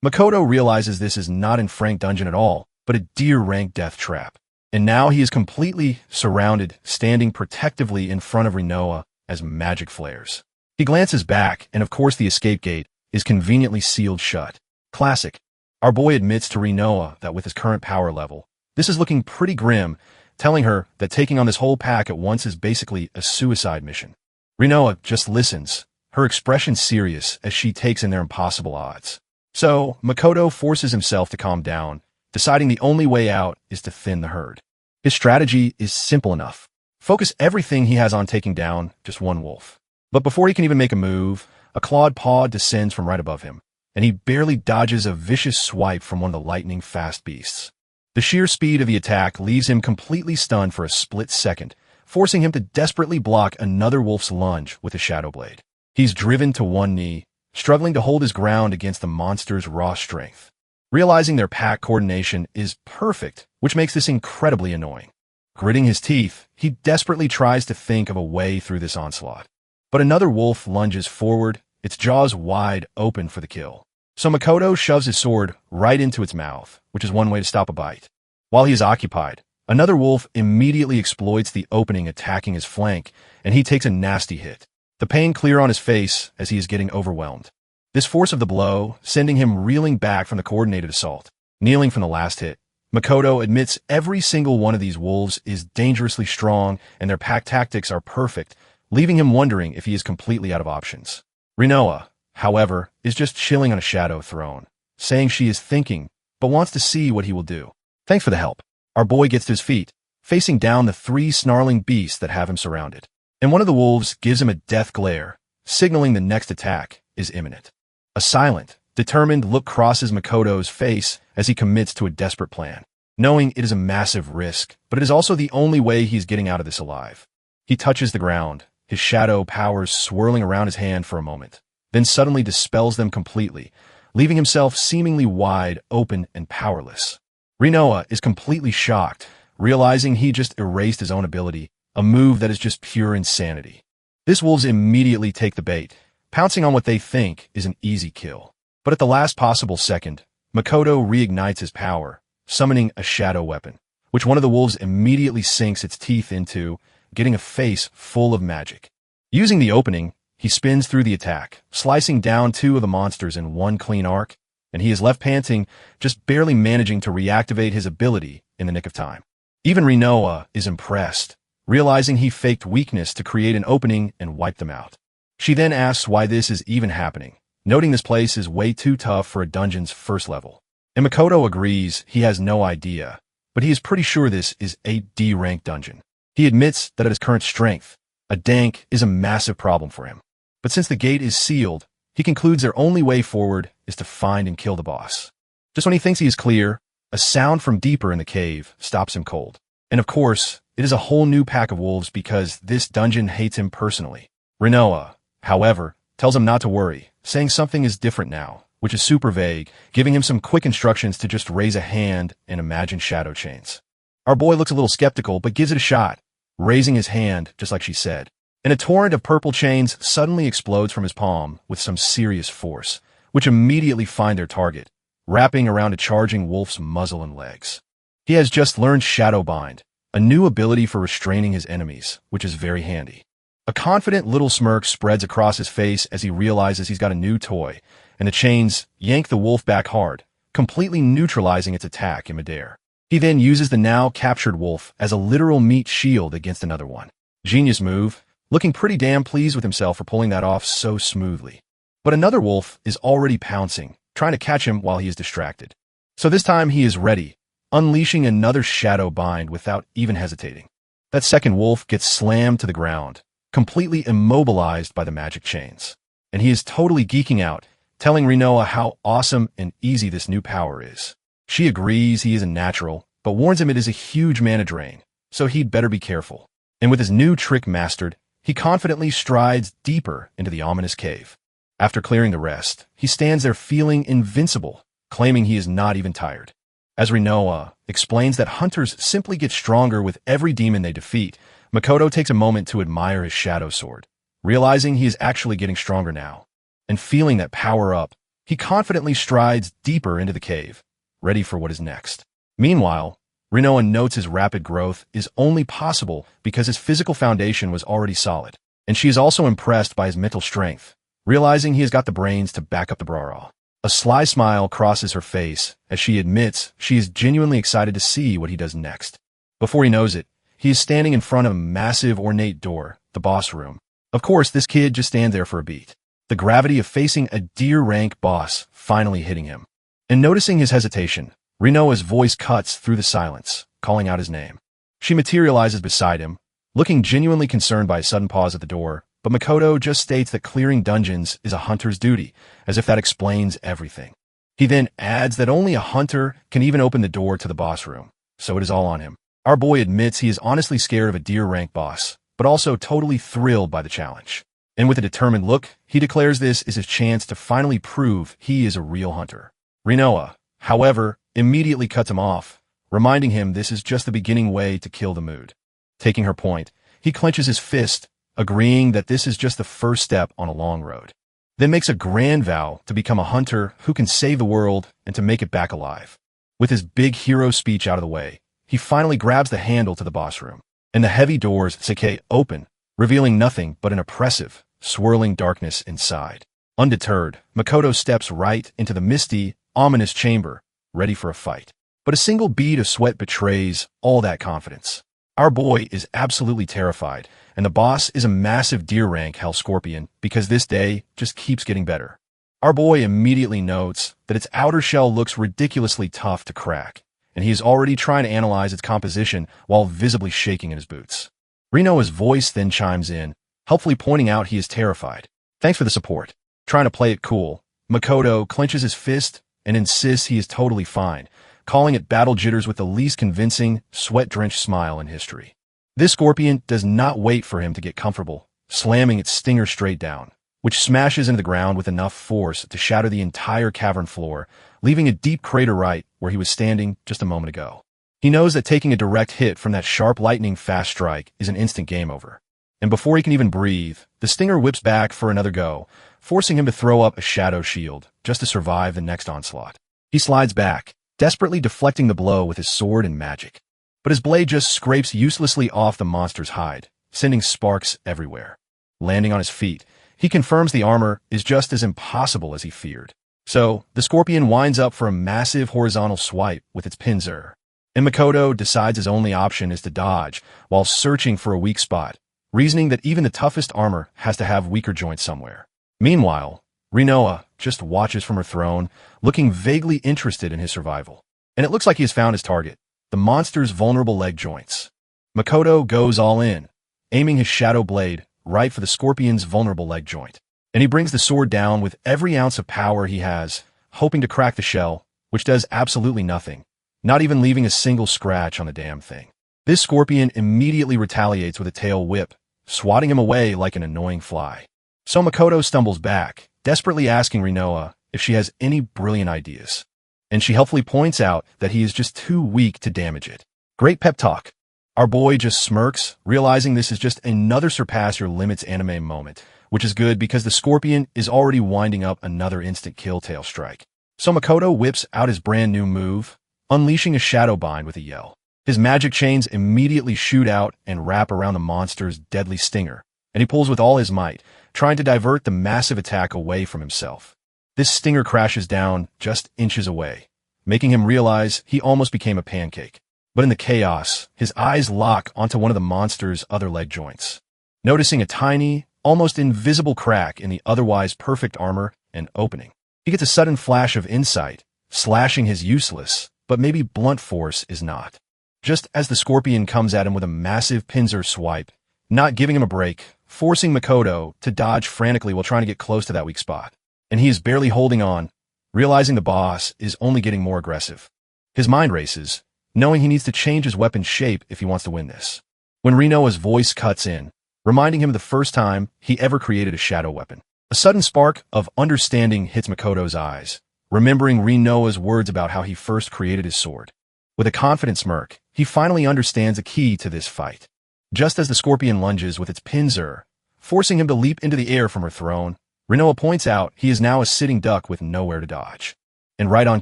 Makoto realizes this is not an Frank dungeon at all, but a D-rank death trap. And now he is completely surrounded, standing protectively in front of Rinoa as magic flares. He glances back, and of course the escape gate is conveniently sealed shut. Classic. Our boy admits to Rinoa that with his current power level, this is looking pretty grim, telling her that taking on this whole pack at once is basically a suicide mission. Rinoa just listens, her expression serious as she takes in their impossible odds. So, Makoto forces himself to calm down, deciding the only way out is to thin the herd. His strategy is simple enough. Focus everything he has on taking down just one wolf. But before he can even make a move, a clawed paw descends from right above him, and he barely dodges a vicious swipe from one of the lightning-fast beasts. The sheer speed of the attack leaves him completely stunned for a split second, forcing him to desperately block another wolf's lunge with a shadow blade. He's driven to one knee, struggling to hold his ground against the monster's raw strength. Realizing their pack coordination is perfect, which makes this incredibly annoying. Gritting his teeth, he desperately tries to think of a way through this onslaught. But another wolf lunges forward, its jaws wide open for the kill. So Makoto shoves his sword right into its mouth, which is one way to stop a bite. While he is occupied, another wolf immediately exploits the opening, attacking his flank, and he takes a nasty hit. The pain clear on his face as he is getting overwhelmed. This force of the blow, sending him reeling back from the coordinated assault. Kneeling from the last hit, Makoto admits every single one of these wolves is dangerously strong and their pack tactics are perfect, leaving him wondering if he is completely out of options. Rinoa, however, is just chilling on a shadow throne, saying she is thinking, but wants to see what he will do. Thanks for the help. Our boy gets to his feet, facing down the three snarling beasts that have him surrounded. And one of the wolves gives him a death glare, signaling the next attack is imminent. A silent, determined look crosses Makoto's face as he commits to a desperate plan, knowing it is a massive risk, but it is also the only way he's getting out of this alive. He touches the ground, his shadow powers swirling around his hand for a moment, then suddenly dispels them completely, leaving himself seemingly wide open and powerless. Rinoa is completely shocked, realizing he just erased his own ability, a move that is just pure insanity. His wolves immediately take the bait, pouncing on what they think is an easy kill. But at the last possible second, Makoto reignites his power, summoning a shadow weapon, which one of the wolves immediately sinks its teeth into, getting a face full of magic. Using the opening, He spins through the attack, slicing down two of the monsters in one clean arc, and he is left panting, just barely managing to reactivate his ability in the nick of time. Even Rinoa is impressed, realizing he faked weakness to create an opening and wipe them out. She then asks why this is even happening, noting this place is way too tough for a dungeon's first level. And Makoto agrees he has no idea, but he is pretty sure this is a D-rank dungeon. He admits that at his current strength, a dank is a massive problem for him. But since the gate is sealed, he concludes their only way forward is to find and kill the boss. Just when he thinks he is clear, a sound from deeper in the cave stops him cold. And of course, it is a whole new pack of wolves because this dungeon hates him personally. Rinoa, however, tells him not to worry, saying something is different now, which is super vague, giving him some quick instructions to just raise a hand and imagine shadow chains. Our boy looks a little skeptical, but gives it a shot, raising his hand just like she said. And a torrent of purple chains suddenly explodes from his palm with some serious force, which immediately find their target, wrapping around a charging wolf's muzzle and legs. He has just learned Shadow Bind, a new ability for restraining his enemies, which is very handy. A confident little smirk spreads across his face as he realizes he's got a new toy, and the chains yank the wolf back hard, completely neutralizing its attack in midair. He then uses the now captured wolf as a literal meat shield against another one. Genius move, looking pretty damn pleased with himself for pulling that off so smoothly. But another wolf is already pouncing, trying to catch him while he is distracted. So this time he is ready, unleashing another shadow bind without even hesitating. That second wolf gets slammed to the ground, completely immobilized by the magic chains. And he is totally geeking out, telling Rinoa how awesome and easy this new power is. She agrees he is a natural, but warns him it is a huge mana drain, so he'd better be careful. And with his new trick mastered, he confidently strides deeper into the ominous cave. After clearing the rest, he stands there feeling invincible, claiming he is not even tired. As Rinoa explains that hunters simply get stronger with every demon they defeat, Makoto takes a moment to admire his shadow sword, realizing he is actually getting stronger now. And feeling that power up, he confidently strides deeper into the cave, ready for what is next. Meanwhile, Rinoa notes his rapid growth is only possible because his physical foundation was already solid, and she is also impressed by his mental strength, realizing he has got the brains to back up the bra. A sly smile crosses her face as she admits she is genuinely excited to see what he does next. Before he knows it, he is standing in front of a massive ornate door, the boss room. Of course, this kid just stands there for a beat, the gravity of facing a D-rank boss finally hitting him. And noticing his hesitation, Rinoa's voice cuts through the silence, calling out his name. She materializes beside him, looking genuinely concerned by a sudden pause at the door, but Makoto just states that clearing dungeons is a hunter's duty, as if that explains everything. He then adds that only a hunter can even open the door to the boss room, so it is all on him. Our boy admits he is honestly scared of a D-rank boss, but also totally thrilled by the challenge. And with a determined look, he declares this is his chance to finally prove he is a real hunter. Rinoa, however, immediately cuts him off, reminding him this is just the beginning way to kill the mood. Taking her point, he clenches his fist, agreeing that this is just the first step on a long road. Then makes a grand vow to become a hunter who can save the world and to make it back alive. With his big hero speech out of the way, he finally grabs the handle to the boss room, and the heavy doors seke open, revealing nothing but an oppressive, swirling darkness inside. Undeterred, Makoto steps right into the misty, ominous chamber, ready for a fight. But a single bead of sweat betrays all that confidence. Our boy is absolutely terrified, and the boss is a massive D-rank Hell Scorpion because this day just keeps getting better. Our boy immediately notes that its outer shell looks ridiculously tough to crack, and he is already trying to analyze its composition while visibly shaking in his boots. Rinoa's voice then chimes in, helpfully pointing out he is terrified. Thanks for the support. Trying to play it cool, Makoto clenches his fist and insists he is totally fine, calling it battle jitters with the least convincing, sweat-drenched smile in history. This scorpion does not wait for him to get comfortable, slamming its stinger straight down, which smashes into the ground with enough force to shatter the entire cavern floor, leaving a deep crater right where he was standing just a moment ago. He knows that taking a direct hit from that sharp lightning-fast strike is an instant game over. And before he can even breathe, the stinger whips back for another go, forcing him to throw up a shadow shield just to survive the next onslaught. He slides back, desperately deflecting the blow with his sword and magic. But his blade just scrapes uselessly off the monster's hide, sending sparks everywhere. Landing on his feet, He confirms the armor is just as impossible as he feared. So, the scorpion winds up for a massive horizontal swipe with its pincer. And Makoto decides his only option is to dodge, while searching for a weak spot, reasoning that even the toughest armor has to have weaker joints somewhere. Meanwhile, Rinoa just watches from her throne, looking vaguely interested in his survival. And it looks like he has found his target, the monster's vulnerable leg joints. Makoto goes all in, aiming his shadow blade right for the scorpion's vulnerable leg joint. And he brings the sword down with every ounce of power he has, hoping to crack the shell, which does absolutely nothing, not even leaving a single scratch on the damn thing. This scorpion immediately retaliates with a tail whip, swatting him away like an annoying fly. So Makoto stumbles back, desperately asking Rinoa if she has any brilliant ideas. And she helpfully points out that he is just too weak to damage it. Great pep talk. Our boy just smirks, realizing this is just another surpass your limits anime moment, which is good because the scorpion is already winding up another instant kill tail strike. So Makoto whips out his brand new move, unleashing a shadow bind with a yell. His magic chains immediately shoot out and wrap around the monster's deadly stinger, and he pulls with all his might, trying to divert the massive attack away from himself. This stinger crashes down just inches away, making him realize he almost became a pancake. But in the chaos, his eyes lock onto one of the monster's other leg joints. Noticing a tiny, almost invisible crack in the otherwise perfect armor and opening, he gets a sudden flash of insight, slashing his useless, but maybe blunt force is not. Just as the scorpion comes at him with a massive pincer swipe, not giving him a break, forcing Makoto to dodge frantically while trying to get close to that weak spot. And he is barely holding on, realizing the boss is only getting more aggressive. His mind races, knowing he needs to change his weapon shape if he wants to win this. When Rinoa's voice cuts in, reminding him of the first time he ever created a shadow weapon. A sudden spark of understanding hits Makoto's eyes, remembering Rinoa's words about how he first created his sword. With a confident smirk, he finally understands the key to this fight. Just as the scorpion lunges with its pincer, forcing him to leap into the air from her throne, Rinoa points out he is now a sitting duck with nowhere to dodge. And right on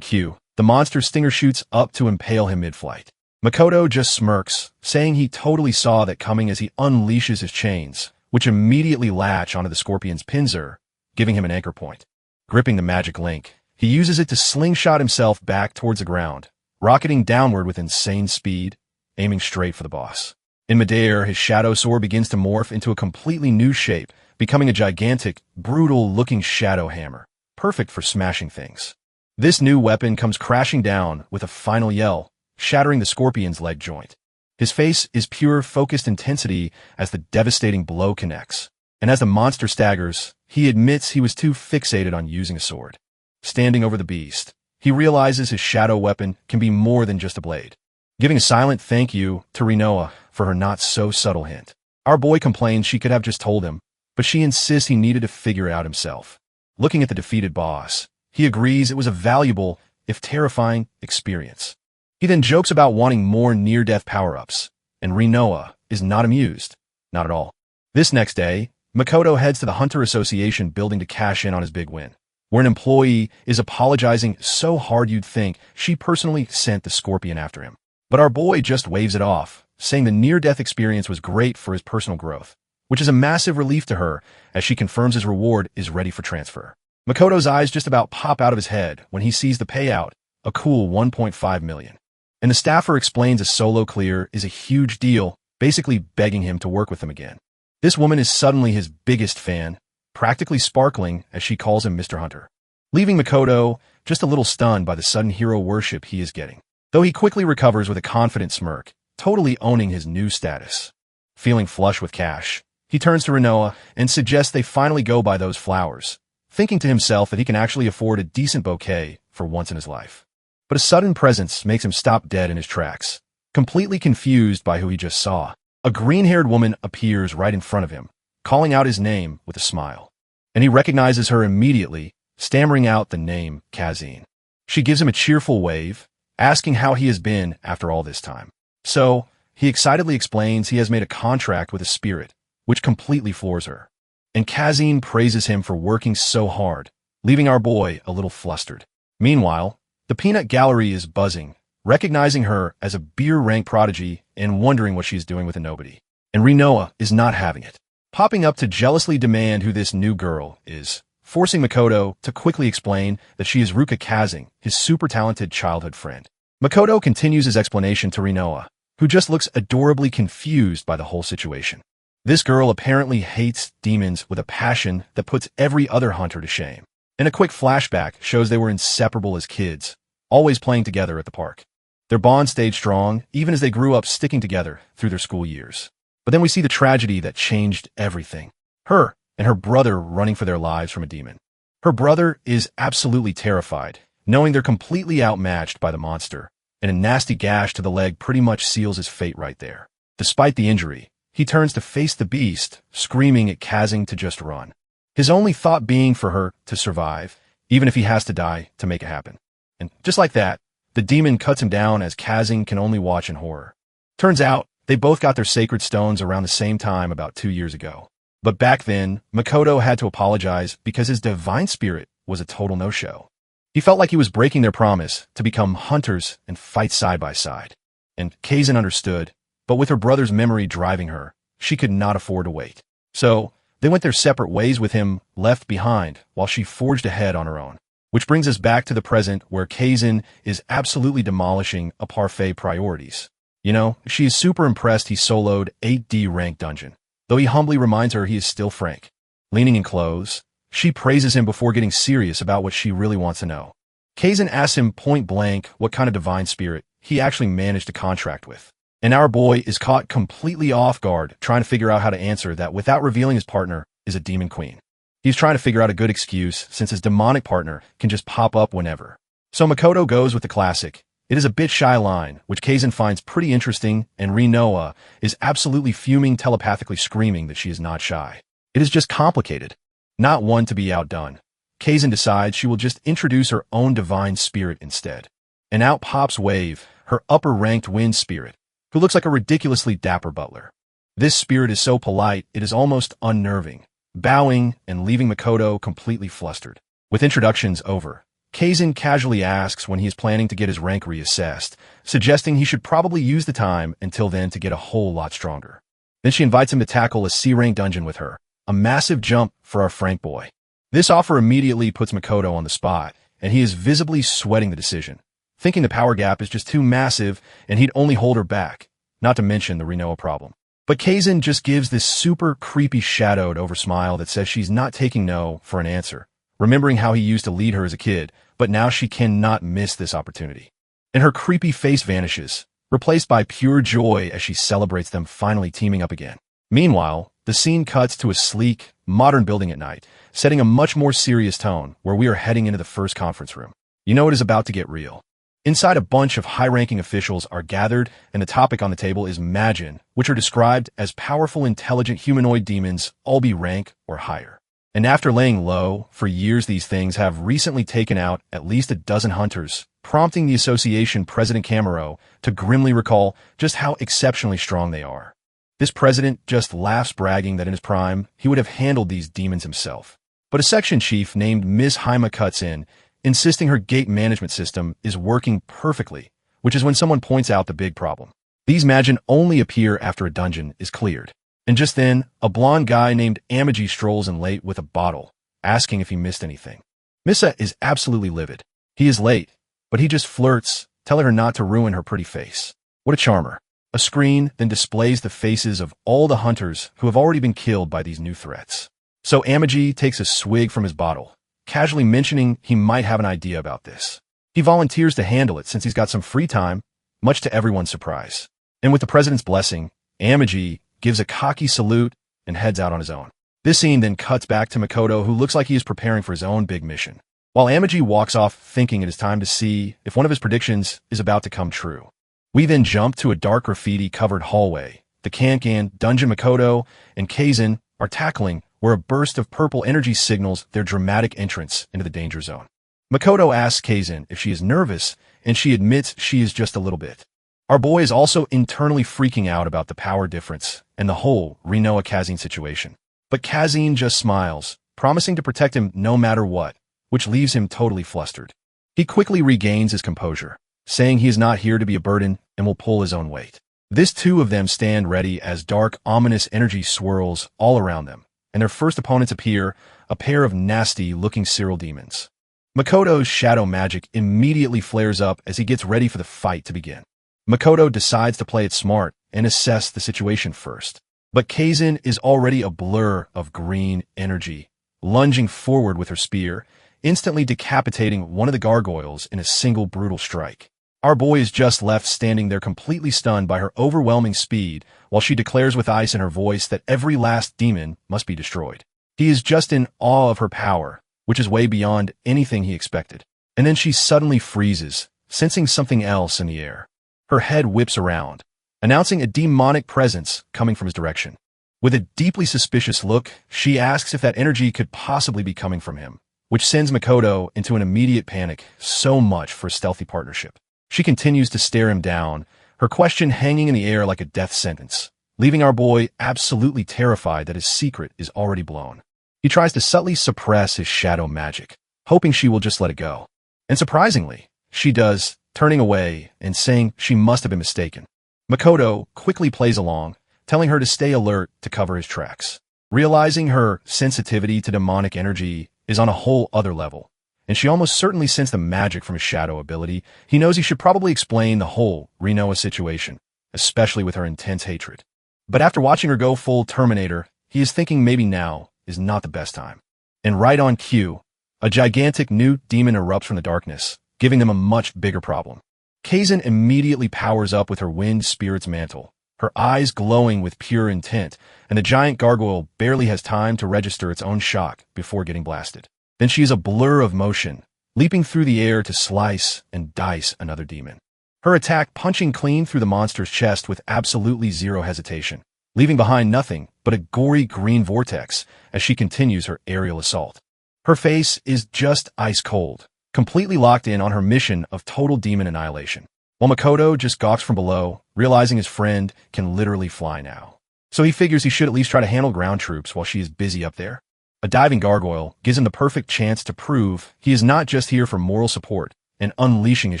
cue, the monster's stinger shoots up to impale him mid-flight. Makoto just smirks, saying he totally saw that coming as he unleashes his chains, which immediately latch onto the scorpion's pincer, giving him an anchor point. Gripping the magic link, he uses it to slingshot himself back towards the ground, rocketing downward with insane speed, aiming straight for the boss. In midair, his shadow sword begins to morph into a completely new shape, becoming a gigantic, brutal-looking shadow hammer, perfect for smashing things. This new weapon comes crashing down with a final yell, shattering the scorpion's leg joint. His face is pure focused intensity as the devastating blow connects, and as the monster staggers, he admits he was too fixated on using a sword. Standing over the beast, he realizes his shadow weapon can be more than just a blade. Giving a silent thank you to Rinoa for her not-so-subtle hint. Our boy complains she could have just told him, but she insists he needed to figure it out himself. Looking at the defeated boss, he agrees it was a valuable, if terrifying, experience. He then jokes about wanting more near-death power-ups, and Rinoa is not amused. Not at all. This next day, Makoto heads to the Hunter Association building to cash in on his big win, where an employee is apologizing so hard you'd think she personally sent the scorpion after him. But our boy just waves it off, saying the near-death experience was great for his personal growth, which is a massive relief to her as she confirms his reward is ready for transfer. Makoto's eyes just about pop out of his head when he sees the payout, a cool 1.5 million. And the staffer explains a solo clear is a huge deal, basically begging him to work with them again. This woman is suddenly his biggest fan, practically sparkling as she calls him Mr. Hunter, leaving Makoto just a little stunned by the sudden hero worship he is getting, though he quickly recovers with a confident smirk, totally owning his new status. Feeling flush with cash, he turns to Rinoa and suggests they finally go buy those flowers, thinking to himself that he can actually afford a decent bouquet for once in his life. But a sudden presence makes him stop dead in his tracks, completely confused by who he just saw. A green-haired woman appears right in front of him, calling out his name with a smile. And he recognizes her immediately, stammering out the name Kazine. She gives him a cheerful wave, asking how he has been after all this time. So, he excitedly explains he has made a contract with a spirit, which completely floors her. And Kazine praises him for working so hard, leaving our boy a little flustered. Meanwhile, the peanut gallery is buzzing, recognizing her as a beer rank prodigy and wondering what she is doing with a nobody. And Rinoa is not having it. popping up to jealously demand who this new girl is, forcing Makoto to quickly explain that she is Ruka Kazing, his super talented childhood friend. Makoto continues his explanation to Rinoa, who just looks adorably confused by the whole situation. This girl apparently hates demons with a passion that puts every other hunter to shame. And a quick flashback shows they were inseparable as kids, always playing together at the park. Their bond stayed strong even as they grew up sticking together through their school years. But then we see the tragedy that changed everything. Her and her brother running for their lives from a demon. Her brother is absolutely terrified, knowing they're completely outmatched by the monster, and a nasty gash to the leg pretty much seals his fate right there. Despite the injury, he turns to face the beast, screaming at Kazing to just run. His only thought being for her to survive, even if he has to die to make it happen. And just like that, the demon cuts him down as Kazing can only watch in horror. Turns out, they both got their sacred stones around the same time about 2 years ago. But back then, Makoto had to apologize because his divine spirit was a total no-show. He felt like he was breaking their promise to become hunters and fight side by side. And Kazin understood, but with her brother's memory driving her, she could not afford to wait. So, they went their separate ways with him left behind while she forged ahead on her own. Which brings us back to the present where Kazin is absolutely demolishing a parfait priorities. You know, she is super impressed he soloed 8D rank dungeon, though he humbly reminds her he is still Frank. Leaning in close, she praises him before getting serious about what she really wants to know. Kazin asks him point blank what kind of divine spirit he actually managed to contract with. And our boy is caught completely off guard trying to figure out how to answer that without revealing his partner is a demon queen. He's trying to figure out a good excuse since his demonic partner can just pop up whenever. So Makoto goes with the classic. It is a bit shy line, which Kazin finds pretty interesting, and Rinoa is absolutely fuming, telepathically screaming that she is not shy. It is just complicated. Not one to be outdone. Kazin decides she will just introduce her own divine spirit instead. And out pops Wave, her upper-ranked wind spirit, who looks like a ridiculously dapper butler. This spirit is so polite, it is almost unnerving, bowing and leaving Makoto completely flustered. With introductions over, Kazin casually asks when he is planning to get his rank reassessed, suggesting he should probably use the time until then to get a whole lot stronger. Then she invites him to tackle a C-rank dungeon with her, a massive jump for our Frank boy. This offer immediately puts Makoto on the spot, and he is visibly sweating the decision, thinking the power gap is just too massive and he'd only hold her back, not to mention the Rinoa problem. But Kazin just gives this super creepy shadowed over smile that says she's not taking no for an answer, remembering how he used to lead her as a kid, but now she cannot miss this opportunity. And her creepy face vanishes, replaced by pure joy as she celebrates them finally teaming up again. Meanwhile, the scene cuts to a sleek, modern building at night, setting a much more serious tone where we are heading into the first conference room. You know it is about to get real. Inside, a bunch of high-ranking officials are gathered, and the topic on the table is Majin, which are described as powerful, intelligent humanoid demons, all be rank or higher. And after laying low for years, these things have recently taken out at least a dozen hunters, prompting the association president Camaro to grimly recall just how exceptionally strong they are. This president just laughs, bragging that in his prime, he would have handled these demons himself. But a section chief named Ms. Haima cuts in, insisting her gate management system is working perfectly, which is when someone points out the big problem. These Majin only appear after a dungeon is cleared. And just then, a blonde guy named Amagi strolls in late with a bottle, asking if he missed anything. Misa is absolutely livid. He is late, but he just flirts, telling her not to ruin her pretty face. What a charmer. A screen then displays the faces of all the hunters who have already been killed by these new threats. So Amagi takes a swig from his bottle, casually mentioning he might have an idea about this. He volunteers to handle it since he's got some free time, much to everyone's surprise. And with the president's blessing, Amagi gives a cocky salute and heads out on his own. This scene then cuts back to Makoto, who looks like he is preparing for his own big mission, while Amagi walks off thinking it is time to see if one of his predictions is about to come true. We then jump to a dark graffiti-covered hallway. The Kankan, Dungeon Makoto, and Kazin are tackling where a burst of purple energy signals their dramatic entrance into the danger zone. Makoto asks Kazin if she is nervous, and she admits she is just a little bit. Our boy is also internally freaking out about the power difference and the whole Rinoa Kazin situation. But Kazin just smiles, promising to protect him no matter what, which leaves him totally flustered. He quickly regains his composure, saying he is not here to be a burden and will pull his own weight. This two of them stand ready as dark, ominous energy swirls all around them, and their first opponents appear, a pair of nasty-looking Cyril demons. Makoto's shadow magic immediately flares up as he gets ready for the fight to begin. Makoto decides to play it smart and assess the situation first. But Kazin is already a blur of green energy, lunging forward with her spear, instantly decapitating one of the gargoyles in a single brutal strike. Our boy is just left standing there completely stunned by her overwhelming speed, while she declares with ice in her voice that every last demon must be destroyed. He is just in awe of her power, which is way beyond anything he expected. And then she suddenly freezes, sensing something else in the air. Her head whips around, announcing a demonic presence coming from his direction. With a deeply suspicious look, she asks if that energy could possibly be coming from him, which sends Makoto into an immediate panic, so much for a stealthy partnership. She continues to stare him down, her question hanging in the air like a death sentence, leaving our boy absolutely terrified that his secret is already blown. He tries to subtly suppress his shadow magic, hoping she will just let it go. And surprisingly, she does, turning away and saying she must have been mistaken. Makoto quickly plays along, telling her to stay alert to cover his tracks. Realizing her sensitivity to demonic energy is on a whole other level, and she almost certainly sensed the magic from his shadow ability, he knows he should probably explain the whole Rinoa situation, especially with her intense hatred. But after watching her go full Terminator, he is thinking maybe now is not the best time. And right on cue, a gigantic new demon erupts from the darkness, giving them a much bigger problem. Kazin immediately powers up with her wind spirit's mantle, her eyes glowing with pure intent, and the giant gargoyle barely has time to register its own shock before getting blasted. Then she is a blur of motion, leaping through the air to slice and dice another demon. Her attack punching clean through the monster's chest with absolutely zero hesitation, leaving behind nothing but a gory green vortex as she continues her aerial assault. Her face is just ice cold, completely locked in on her mission of total demon annihilation, while Makoto just gawks from below, realizing his friend can literally fly now. So he figures he should at least try to handle ground troops while she is busy up there. A diving gargoyle gives him the perfect chance to prove he is not just here for moral support and unleashing his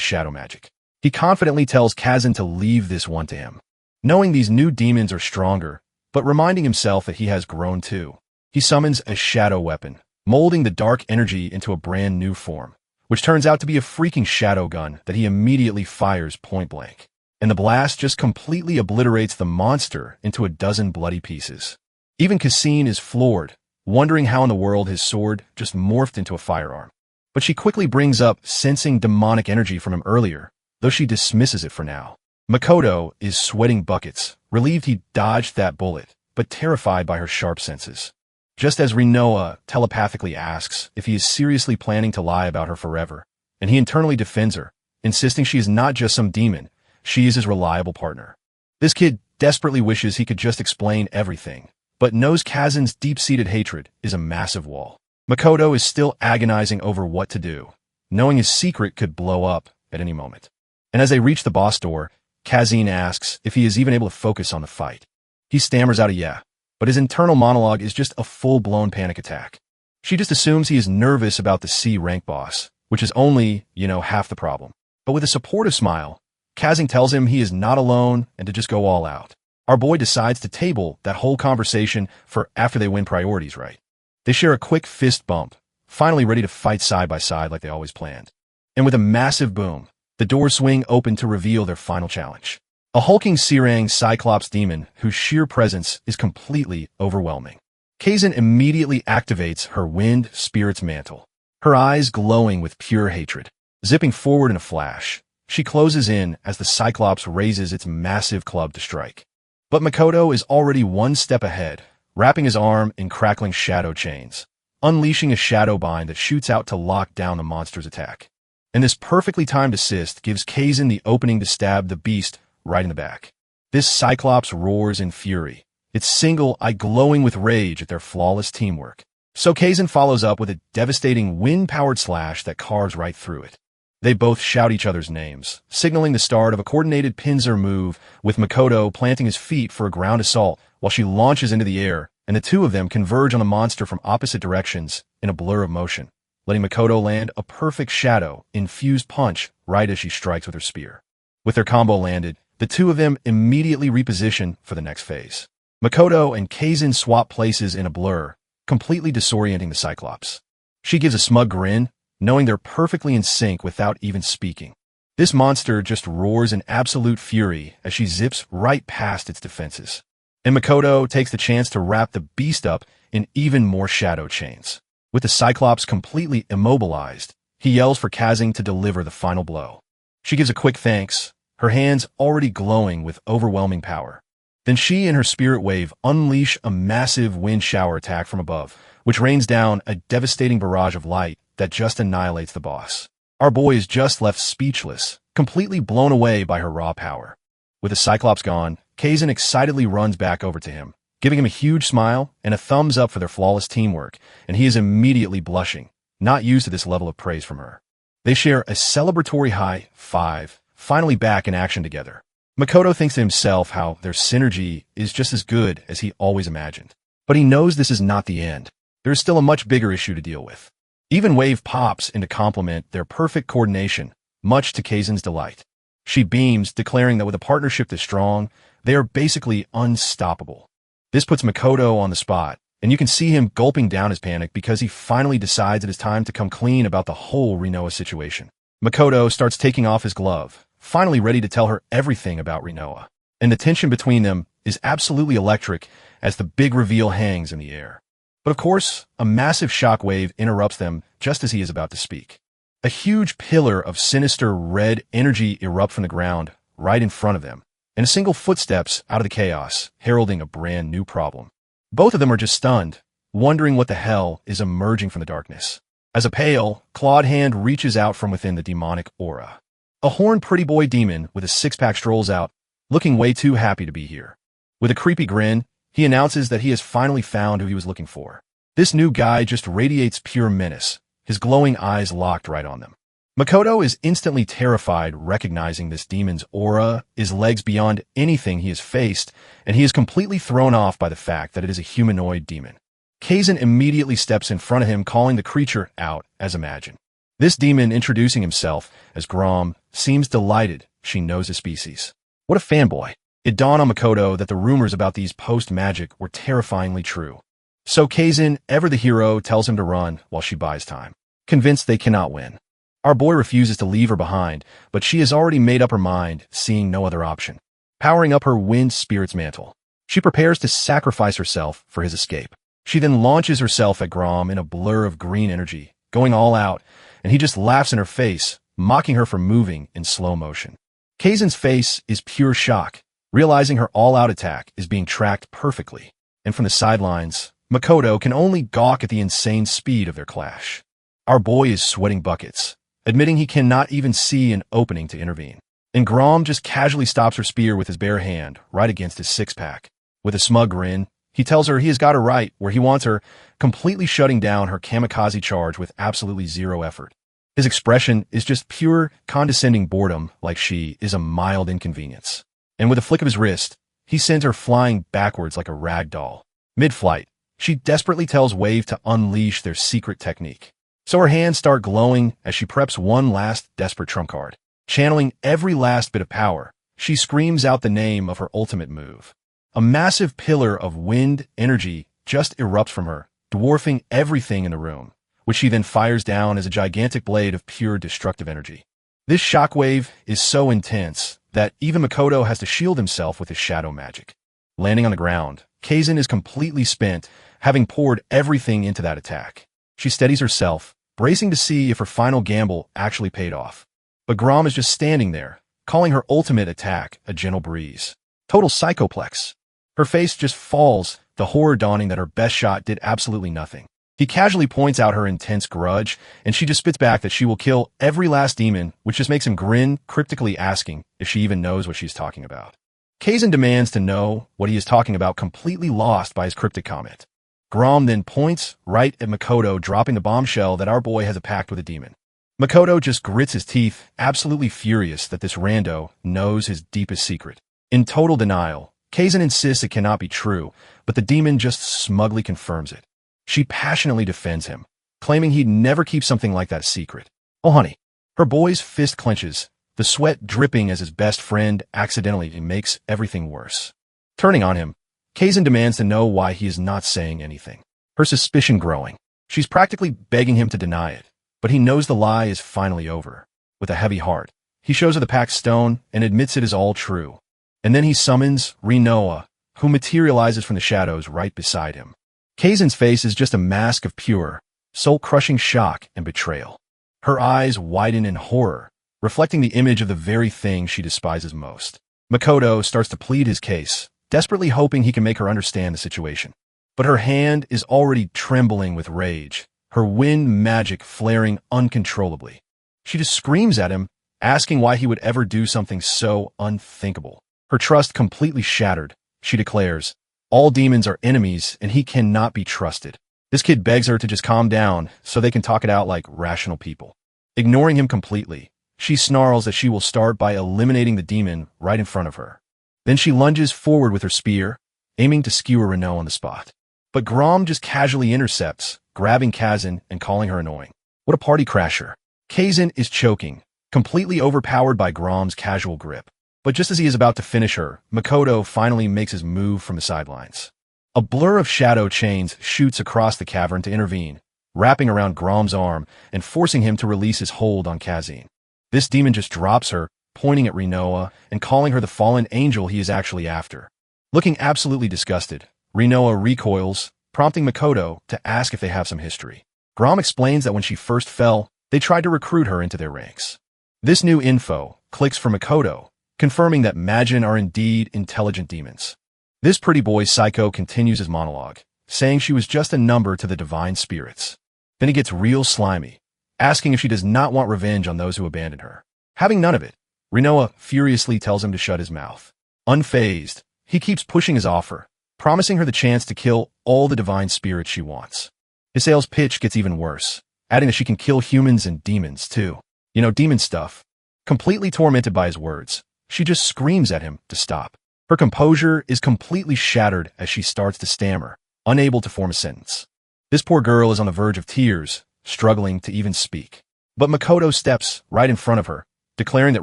shadow magic. He confidently tells Kazin to leave this one to him, knowing these new demons are stronger, but reminding himself that he has grown too. He summons a shadow weapon, molding the dark energy into a brand new form, which turns out to be a freaking shadow gun that he immediately fires point blank. And the blast just completely obliterates the monster into a dozen bloody pieces. Even Cassine is floored, wondering how in the world his sword just morphed into a firearm. But she quickly brings up sensing demonic energy from him earlier, though she dismisses it for now. Makoto is sweating buckets, relieved he dodged that bullet, but terrified by her sharp senses. Just as Rinoa telepathically asks if he is seriously planning to lie about her forever, and he internally defends her, insisting she is not just some demon, she is his reliable partner. This kid desperately wishes he could just explain everything, but knows Kazin's deep-seated hatred is a massive wall. Makoto is still agonizing over what to do, knowing his secret could blow up at any moment. And as they reach the boss door, Kazin asks if he is even able to focus on the fight. He stammers out a yeah, but his internal monologue is just a full-blown panic attack. She just assumes he is nervous about the C-rank boss, which is only, half the problem. But with a supportive smile, Kazin tells him he is not alone and to just go all out. Our boy decides to table that whole conversation for after they win priorities right. They share a quick fist bump, finally ready to fight side by side like they always planned. And with a massive boom, the doors swing open to reveal their final challenge. A hulking Sirang Cyclops demon whose sheer presence is completely overwhelming. Kazin immediately activates her wind spirit's mantle, her eyes glowing with pure hatred. Zipping forward in a flash, she closes in as the Cyclops raises its massive club to strike. But Makoto is already one step ahead, wrapping his arm in crackling shadow chains, unleashing a shadow bind that shoots out to lock down the monster's attack. And this perfectly timed assist gives Kazin the opening to stab the beast right in the back. This Cyclops roars in fury, its single eye glowing with rage at their flawless teamwork. So Kazin follows up with a devastating wind-powered slash that carves right through it. They both shout each other's names, signaling the start of a coordinated pincer move, with Makoto planting his feet for a ground assault while she launches into the air, and the two of them converge on the monster from opposite directions in a blur of motion, letting Makoto land a perfect shadow-infused punch right as she strikes with her spear. With their combo landed, The two of them immediately reposition for the next phase. Makoto and Kazan swap places in a blur, completely disorienting the Cyclops. She gives a smug grin, knowing they're perfectly in sync without even speaking. This monster just roars in absolute fury as she zips right past its defenses. And Makoto takes the chance to wrap the beast up in even more shadow chains. With the Cyclops completely immobilized, he yells for Kazan to deliver the final blow. She gives a quick thanks, her hands already glowing with overwhelming power. Then she and her spirit wave unleash a massive wind shower attack from above, which rains down a devastating barrage of light that just annihilates the boss. Our boy is just left speechless, completely blown away by her raw power. With the Cyclops gone, Kazan excitedly runs back over to him, giving him a huge smile and a thumbs up for their flawless teamwork, and he is immediately blushing, not used to this level of praise from her. They share a celebratory high five, finally back in action together. Makoto thinks to himself how their synergy is just as good as he always imagined. But he knows this is not the end. There is still a much bigger issue to deal with. Even Wave pops in to compliment their perfect coordination, much to Kazan's delight. She beams, declaring that with a partnership this strong, they are basically unstoppable. This puts Makoto on the spot, and you can see him gulping down his panic because he finally decides it is time to come clean about the whole Rinoa situation. Makoto starts taking off his glove, finally ready to tell her everything about Rinoa. And the tension between them is absolutely electric as the big reveal hangs in the air. But of course, a massive shockwave interrupts them just as he is about to speak. A huge pillar of sinister red energy erupts from the ground right in front of them, and a single footsteps out of the chaos, heralding a brand new problem. Both of them are just stunned, wondering what the hell is emerging from the darkness. As a pale, clawed hand reaches out from within the demonic aura. A horned pretty boy demon with a six-pack strolls out, looking way too happy to be here. With a creepy grin, he announces that he has finally found who he was looking for. This new guy just radiates pure menace, his glowing eyes locked right on them. Makoto is instantly terrified, recognizing this demon's aura is legs beyond anything he has faced, and he is completely thrown off by the fact that it is a humanoid demon. Kazan immediately steps in front of him, calling the creature out as imagined. This demon, introducing himself as Grom, seems delighted she knows his species. What a fanboy. It dawned on Makoto that the rumors about these post-magic were terrifyingly true. So Kazan, ever the hero, tells him to run while she buys time, convinced they cannot win. Our boy refuses to leave her behind, but she has already made up her mind, seeing no other option. Powering up her wind spirit's mantle, she prepares to sacrifice herself for his escape. She then launches herself at Grom in a blur of green energy, going all out, and he just laughs in her face, mocking her for moving in slow motion. Kazan's face is pure shock, realizing her all-out attack is being tracked perfectly, and from the sidelines, Makoto can only gawk at the insane speed of their clash. Our boy is sweating buckets, admitting he cannot even see an opening to intervene. And Grom just casually stops her spear with his bare hand, right against his six-pack. With a smug grin, he tells her he has got her right where he wants her, completely shutting down her kamikaze charge with absolutely zero effort. His expression is just pure, condescending boredom, like she is a mild inconvenience. And with a flick of his wrist, he sends her flying backwards like a rag doll. Mid-flight, she desperately tells Wave to unleash their secret technique. So her hands start glowing as she preps one last desperate trump card. Channeling every last bit of power, she screams out the name of her ultimate move. A massive pillar of wind energy just erupts from her, dwarfing everything in the room, which she then fires down as a gigantic blade of pure destructive energy. This shockwave is so intense that even Makoto has to shield himself with his shadow magic. Landing on the ground, Kazan is completely spent, having poured everything into that attack. She steadies herself, bracing to see if her final gamble actually paid off. But Grom is just standing there, calling her ultimate attack a gentle breeze. Total psychoplex. Her face just falls, the horror dawning that her best shot did absolutely nothing. He casually points out her intense grudge, and she just spits back that she will kill every last demon, which just makes him grin, cryptically asking if she even knows what she's talking about. Kazan demands to know what he is talking about, completely lost by his cryptic comment. Grom then points right at Makoto, dropping the bombshell that our boy has a pact with a demon. Makoto just grits his teeth, absolutely furious that this rando knows his deepest secret. In total denial, Kazan insists it cannot be true, but the demon just smugly confirms it. She passionately defends him, claiming he'd never keep something like that secret. Oh honey. Her boy's fist clenches, the sweat dripping as his best friend accidentally makes everything worse. Turning on him, Kazan demands to know why he is not saying anything. Her suspicion growing. She's practically begging him to deny it, but he knows the lie is finally over. With a heavy heart, he shows her the packed stone and admits it is all true. And then he summons Rinoa, who materializes from the shadows right beside him. Kazan's face is just a mask of pure, soul-crushing shock and betrayal. Her eyes widen in horror, reflecting the image of the very thing she despises most. Makoto starts to plead his case, desperately hoping he can make her understand the situation. But her hand is already trembling with rage, her wind magic flaring uncontrollably. She just screams at him, asking why he would ever do something so unthinkable. Her trust completely shattered, she declares, all demons are enemies and he cannot be trusted. This kid begs her to just calm down so they can talk it out like rational people. Ignoring him completely, she snarls that she will start by eliminating the demon right in front of her. Then she lunges forward with her spear, aiming to skewer Renault on the spot. But Grom just casually intercepts, grabbing Kazan and calling her annoying. What a party crasher. Kazan is choking, completely overpowered by Grom's casual grip. But just as he is about to finish her, Makoto finally makes his move from the sidelines. A blur of shadow chains shoots across the cavern to intervene, wrapping around Grom's arm and forcing him to release his hold on Kazan. This demon just drops her, pointing at Rinoa and calling her the fallen angel he is actually after. Looking absolutely disgusted, Rinoa recoils, prompting Makoto to ask if they have some history. Grom explains that when she first fell, they tried to recruit her into their ranks. This new info clicks for Makoto, confirming that Majin are indeed intelligent demons. This pretty boy Psycho continues his monologue, saying she was just a number to the divine spirits. Then he gets real slimy, asking if she does not want revenge on those who abandoned her. Having none of it, Rinoa furiously tells him to shut his mouth. Unfazed, he keeps pushing his offer, promising her the chance to kill all the divine spirits she wants. His sales pitch gets even worse, adding that she can kill humans and demons too. You know, demon stuff. Completely tormented by his words, she just screams at him to stop. Her composure is completely shattered as she starts to stammer, unable to form a sentence. This poor girl is on the verge of tears, struggling to even speak. But Makoto steps right in front of her, declaring that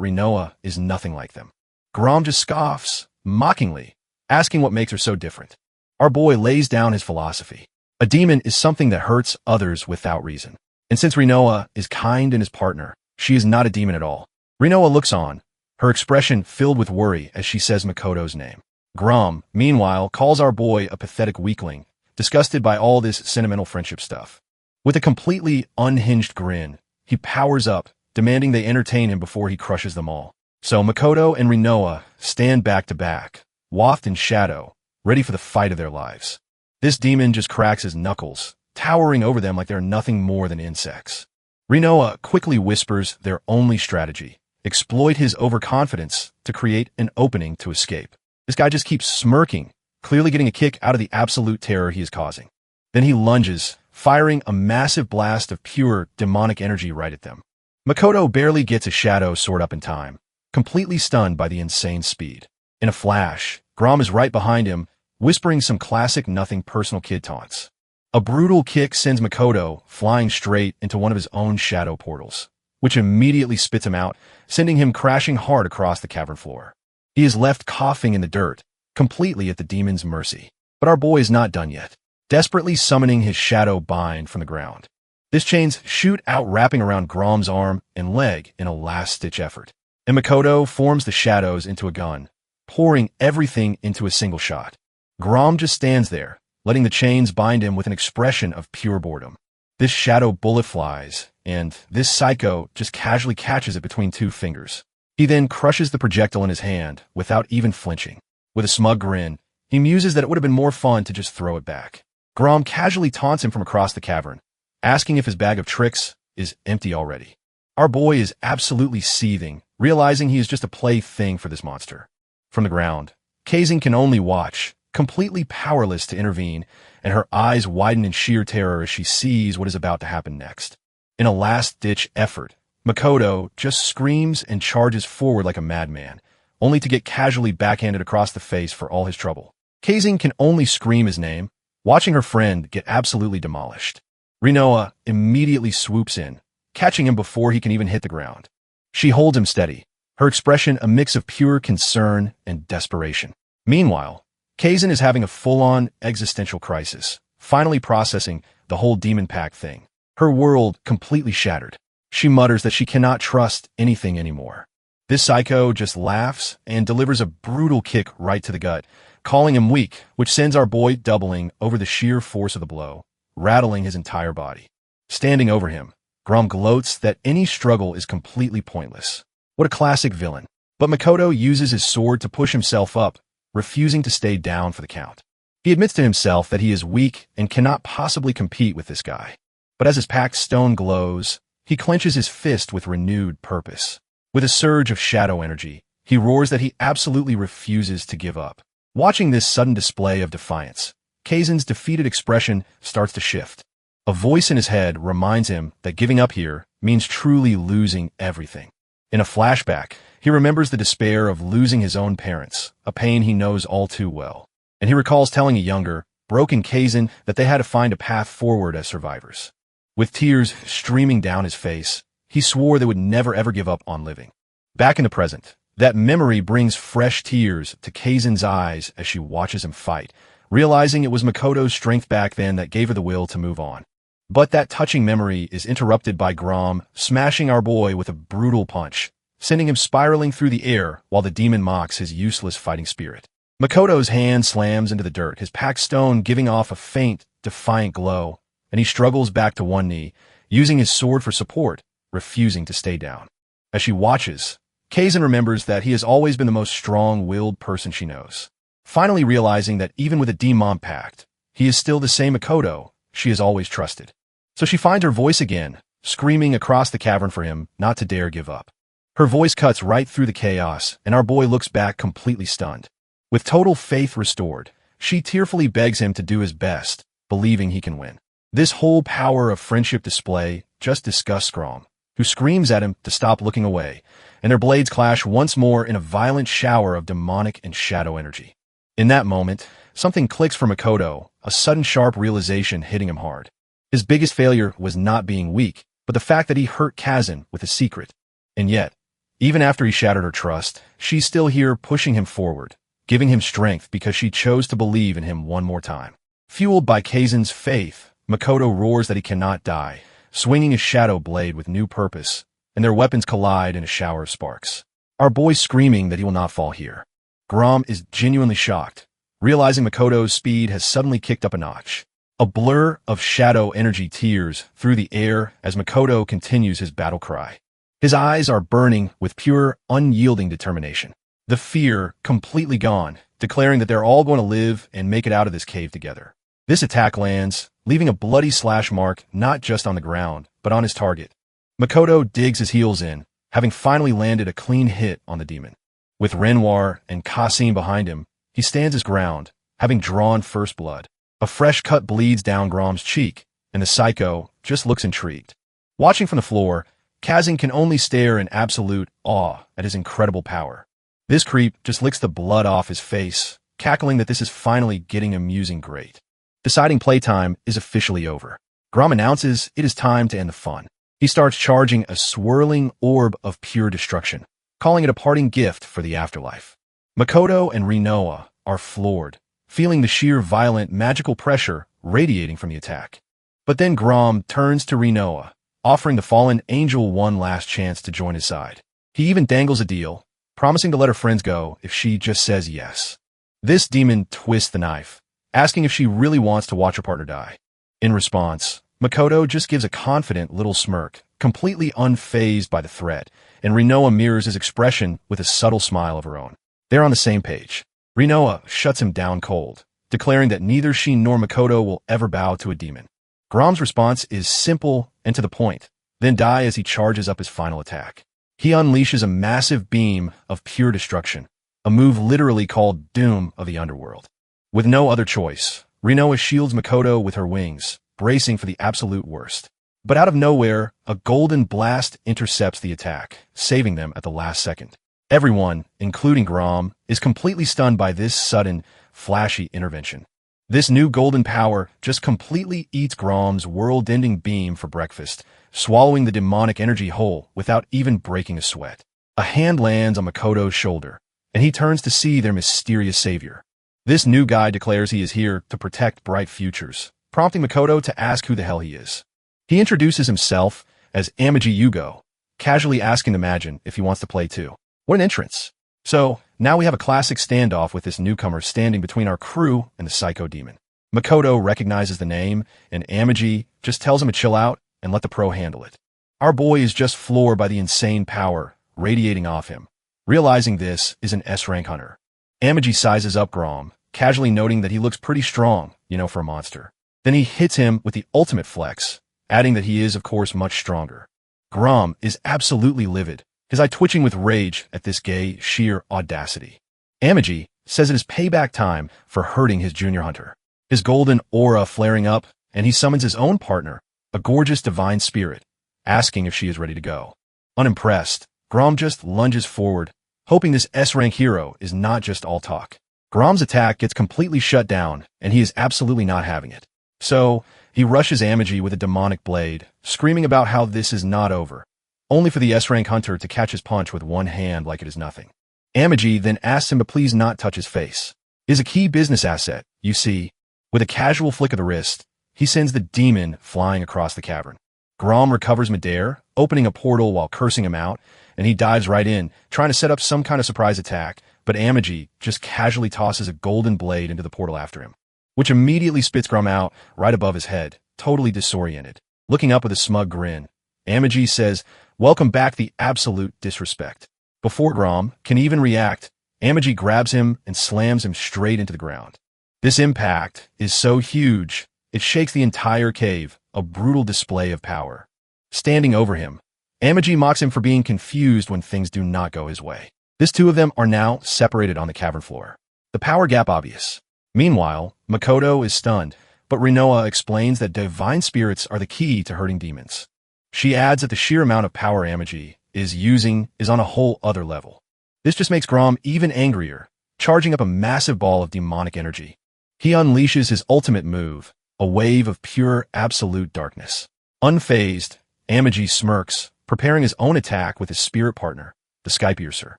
Rinoa is nothing like them. Grom just scoffs, mockingly, asking what makes her so different. Our boy lays down his philosophy. A demon is something that hurts others without reason. And since Rinoa is kind and his partner, she is not a demon at all. Rinoa looks on, her expression filled with worry as she says Makoto's name. Grom, meanwhile, calls our boy a pathetic weakling, disgusted by all this sentimental friendship stuff. With a completely unhinged grin, he powers up, demanding they entertain him before he crushes them all. So Makoto and Rinoa stand back to back, waft in shadow, ready for the fight of their lives. This demon just cracks his knuckles, towering over them like they're nothing more than insects. Rinoa quickly whispers their only strategy: exploit his overconfidence to create an opening to escape. This guy just keeps smirking, clearly getting a kick out of the absolute terror he is causing. Then he lunges, firing a massive blast of pure, demonic energy right at them. Makoto barely gets a shadow sword up in time, completely stunned by the insane speed. In a flash, Grom is right behind him, whispering some classic nothing personal kid taunts. A brutal kick sends Makoto flying straight into one of his own shadow portals, which immediately spits him out, sending him crashing hard across the cavern floor. He is left coughing in the dirt, completely at the demon's mercy. But our boy is not done yet, desperately summoning his shadow bind from the ground. His chains shoot out, wrapping around Grom's arm and leg in a last-ditch effort. And Makoto forms the shadows into a gun, pouring everything into a single shot. Grom just stands there, letting the chains bind him with an expression of pure boredom. This shadow bullet flies, and this psycho just casually catches it between two fingers. He then crushes the projectile in his hand without even flinching. With a smug grin, he muses that it would have been more fun to just throw it back. Grom casually taunts him from across the cavern, asking if his bag of tricks is empty already. Our boy is absolutely seething, realizing he is just a plaything for this monster. From the ground, Kazan can only watch, completely powerless to intervene, and her eyes widen in sheer terror as she sees what is about to happen next. In a last-ditch effort, Makoto just screams and charges forward like a madman, only to get casually backhanded across the face for all his trouble. Kazan can only scream his name, watching her friend get absolutely demolished. Rinoa immediately swoops in, catching him before he can even hit the ground. She holds him steady, her expression a mix of pure concern and desperation. Meanwhile, Kazan is having a full-on existential crisis, finally processing the whole demon pack thing. Her world completely shattered. She mutters that she cannot trust anything anymore. This psycho just laughs and delivers a brutal kick right to the gut, calling him weak, which sends our boy doubling over the sheer force of the blow, rattling his entire body. Standing over him, Grom gloats that any struggle is completely pointless. What a classic villain. But Makoto uses his sword to push himself up, refusing to stay down for the count. He admits to himself that he is weak and cannot possibly compete with this guy. But as his packed stone glows, he clenches his fist with renewed purpose. With a surge of shadow energy, he roars that he absolutely refuses to give up. Watching this sudden display of defiance, Kazan's defeated expression starts to shift. A voice in his head reminds him that giving up here means truly losing everything. In a flashback, he remembers the despair of losing his own parents, a pain he knows all too well. And he recalls telling a younger, broken Kazan that they had to find a path forward as survivors. With tears streaming down his face, he swore they would never ever give up on living. Back in the present, that memory brings fresh tears to Kazan's eyes as she watches him fight, realizing it was Makoto's strength back then that gave her the will to move on. But that touching memory is interrupted by Grom smashing our boy with a brutal punch, sending him spiraling through the air while the demon mocks his useless fighting spirit. Makoto's hand slams into the dirt, his packed stone giving off a faint, defiant glow, and he struggles back to one knee, using his sword for support, refusing to stay down. As she watches, Kazan remembers that he has always been the most strong-willed person she knows, finally realizing that even with a demon pact, he is still the same Makoto she has always trusted. So she finds her voice again, screaming across the cavern for him not to dare give up. Her voice cuts right through the chaos, and our boy looks back completely stunned. With total faith restored, she tearfully begs him to do his best, believing he can win. This whole power of friendship display just disgusts Grom, who screams at him to stop looking away, and their blades clash once more in a violent shower of demonic and shadow energy. In that moment, something clicks for Makoto, a sudden sharp realization hitting him hard. His biggest failure was not being weak, but the fact that he hurt Kazan with a secret. And yet, even after he shattered her trust, she's still here pushing him forward, giving him strength because she chose to believe in him one more time. Fueled by Kazan's faith, Makoto roars that he cannot die, swinging his shadow blade with new purpose, and their weapons collide in a shower of sparks. Our boy screaming that he will not fall here. Grom is genuinely shocked, realizing Makoto's speed has suddenly kicked up a notch. A blur of shadow energy tears through the air as Makoto continues his battle cry. His eyes are burning with pure, unyielding determination. The fear completely gone, declaring that they're all going to live and make it out of this cave together. This attack lands, leaving a bloody slash mark not just on the ground, but on his target. Makoto digs his heels in, having finally landed a clean hit on the demon. With Renoir and Kasim behind him, he stands his ground, having drawn first blood. A fresh cut bleeds down Grom's cheek, and the psycho just looks intrigued. Watching from the floor, Kazan can only stare in absolute awe at his incredible power. This creep just licks the blood off his face, cackling that this is finally getting amusing great. Deciding playtime is officially over. Grom announces it is time to end the fun. He starts charging a swirling orb of pure destruction, calling it a parting gift for the afterlife. Makoto and Rinoa are floored, feeling the sheer violent magical pressure radiating from the attack. But then Grom turns to Rinoa, offering the fallen angel one last chance to join his side. He even dangles a deal, promising to let her friends go if she just says yes. This demon twists the knife, asking if she really wants to watch her partner die. In response, Makoto just gives a confident little smirk, completely unfazed by the threat, and Rinoa mirrors his expression with a subtle smile of her own. They're on the same page. Rinoa shuts him down cold, declaring that neither she nor Makoto will ever bow to a demon. Grom's response is simple and to the point, then die as he charges up his final attack. He unleashes a massive beam of pure destruction, a move literally called Doom of the Underworld. With no other choice, Rinoa shields Makoto with her wings, bracing for the absolute worst. But out of nowhere, a golden blast intercepts the attack, saving them at the last second. Everyone, including Grom, is completely stunned by this sudden, flashy intervention. This new golden power just completely eats Grom's world-ending beam for breakfast, swallowing the demonic energy whole without even breaking a sweat. A hand lands on Makoto's shoulder, and he turns to see their mysterious savior. This new guy declares he is here to protect bright futures, prompting Makoto to ask who the hell he is. He introduces himself as Amaji Yugo, casually asking Imagine if he wants to play too. What an entrance. So, now we have a classic standoff with this newcomer standing between our crew and the psycho demon. Makoto recognizes the name, and Amaji just tells him to chill out and let the pro handle it. Our boy is just floored by the insane power radiating off him. Realizing this is an S-rank hunter. Amaji sizes up Grom, casually noting that he looks pretty strong, for a monster. Then he hits him with the ultimate flex, adding that he is, of course, much stronger. Grom is absolutely livid, his eye twitching with rage at this gay, sheer audacity. Amaji says it is payback time for hurting his junior hunter. His golden aura flaring up, and he summons his own partner, a gorgeous divine spirit, asking if she is ready to go. Unimpressed, Grom just lunges forward, hoping this S-rank hero is not just all talk. Grom's attack gets completely shut down, and he is absolutely not having it. So, he rushes Amaji with a demonic blade, screaming about how this is not over, only for the S-rank hunter to catch his punch with one hand like it is nothing. Amaji then asks him to please not touch his face. It is a key business asset, you see. With a casual flick of the wrist, he sends the demon flying across the cavern. Grom recovers midair, opening a portal while cursing him out, and he dives right in, trying to set up some kind of surprise attack, but Amaji just casually tosses a golden blade into the portal after him, which immediately spits Grom out right above his head, totally disoriented. Looking up with a smug grin, Amaji says, "Welcome back, the absolute disrespect." Before Grom can even react, Amaji grabs him and slams him straight into the ground. This impact is so huge, it shakes the entire cave, a brutal display of power. Standing over him, Amaji mocks him for being confused when things do not go his way. These two of them are now separated on the cavern floor. The power gap obvious. Meanwhile, Makoto is stunned, but Rinoa explains that divine spirits are the key to hurting demons. She adds that the sheer amount of power Amaji is using is on a whole other level. This just makes Grom even angrier, charging up a massive ball of demonic energy. He unleashes his ultimate move, a wave of pure absolute darkness. Unfazed, Amaji smirks, preparing his own attack with his spirit partner, the Skypiercer.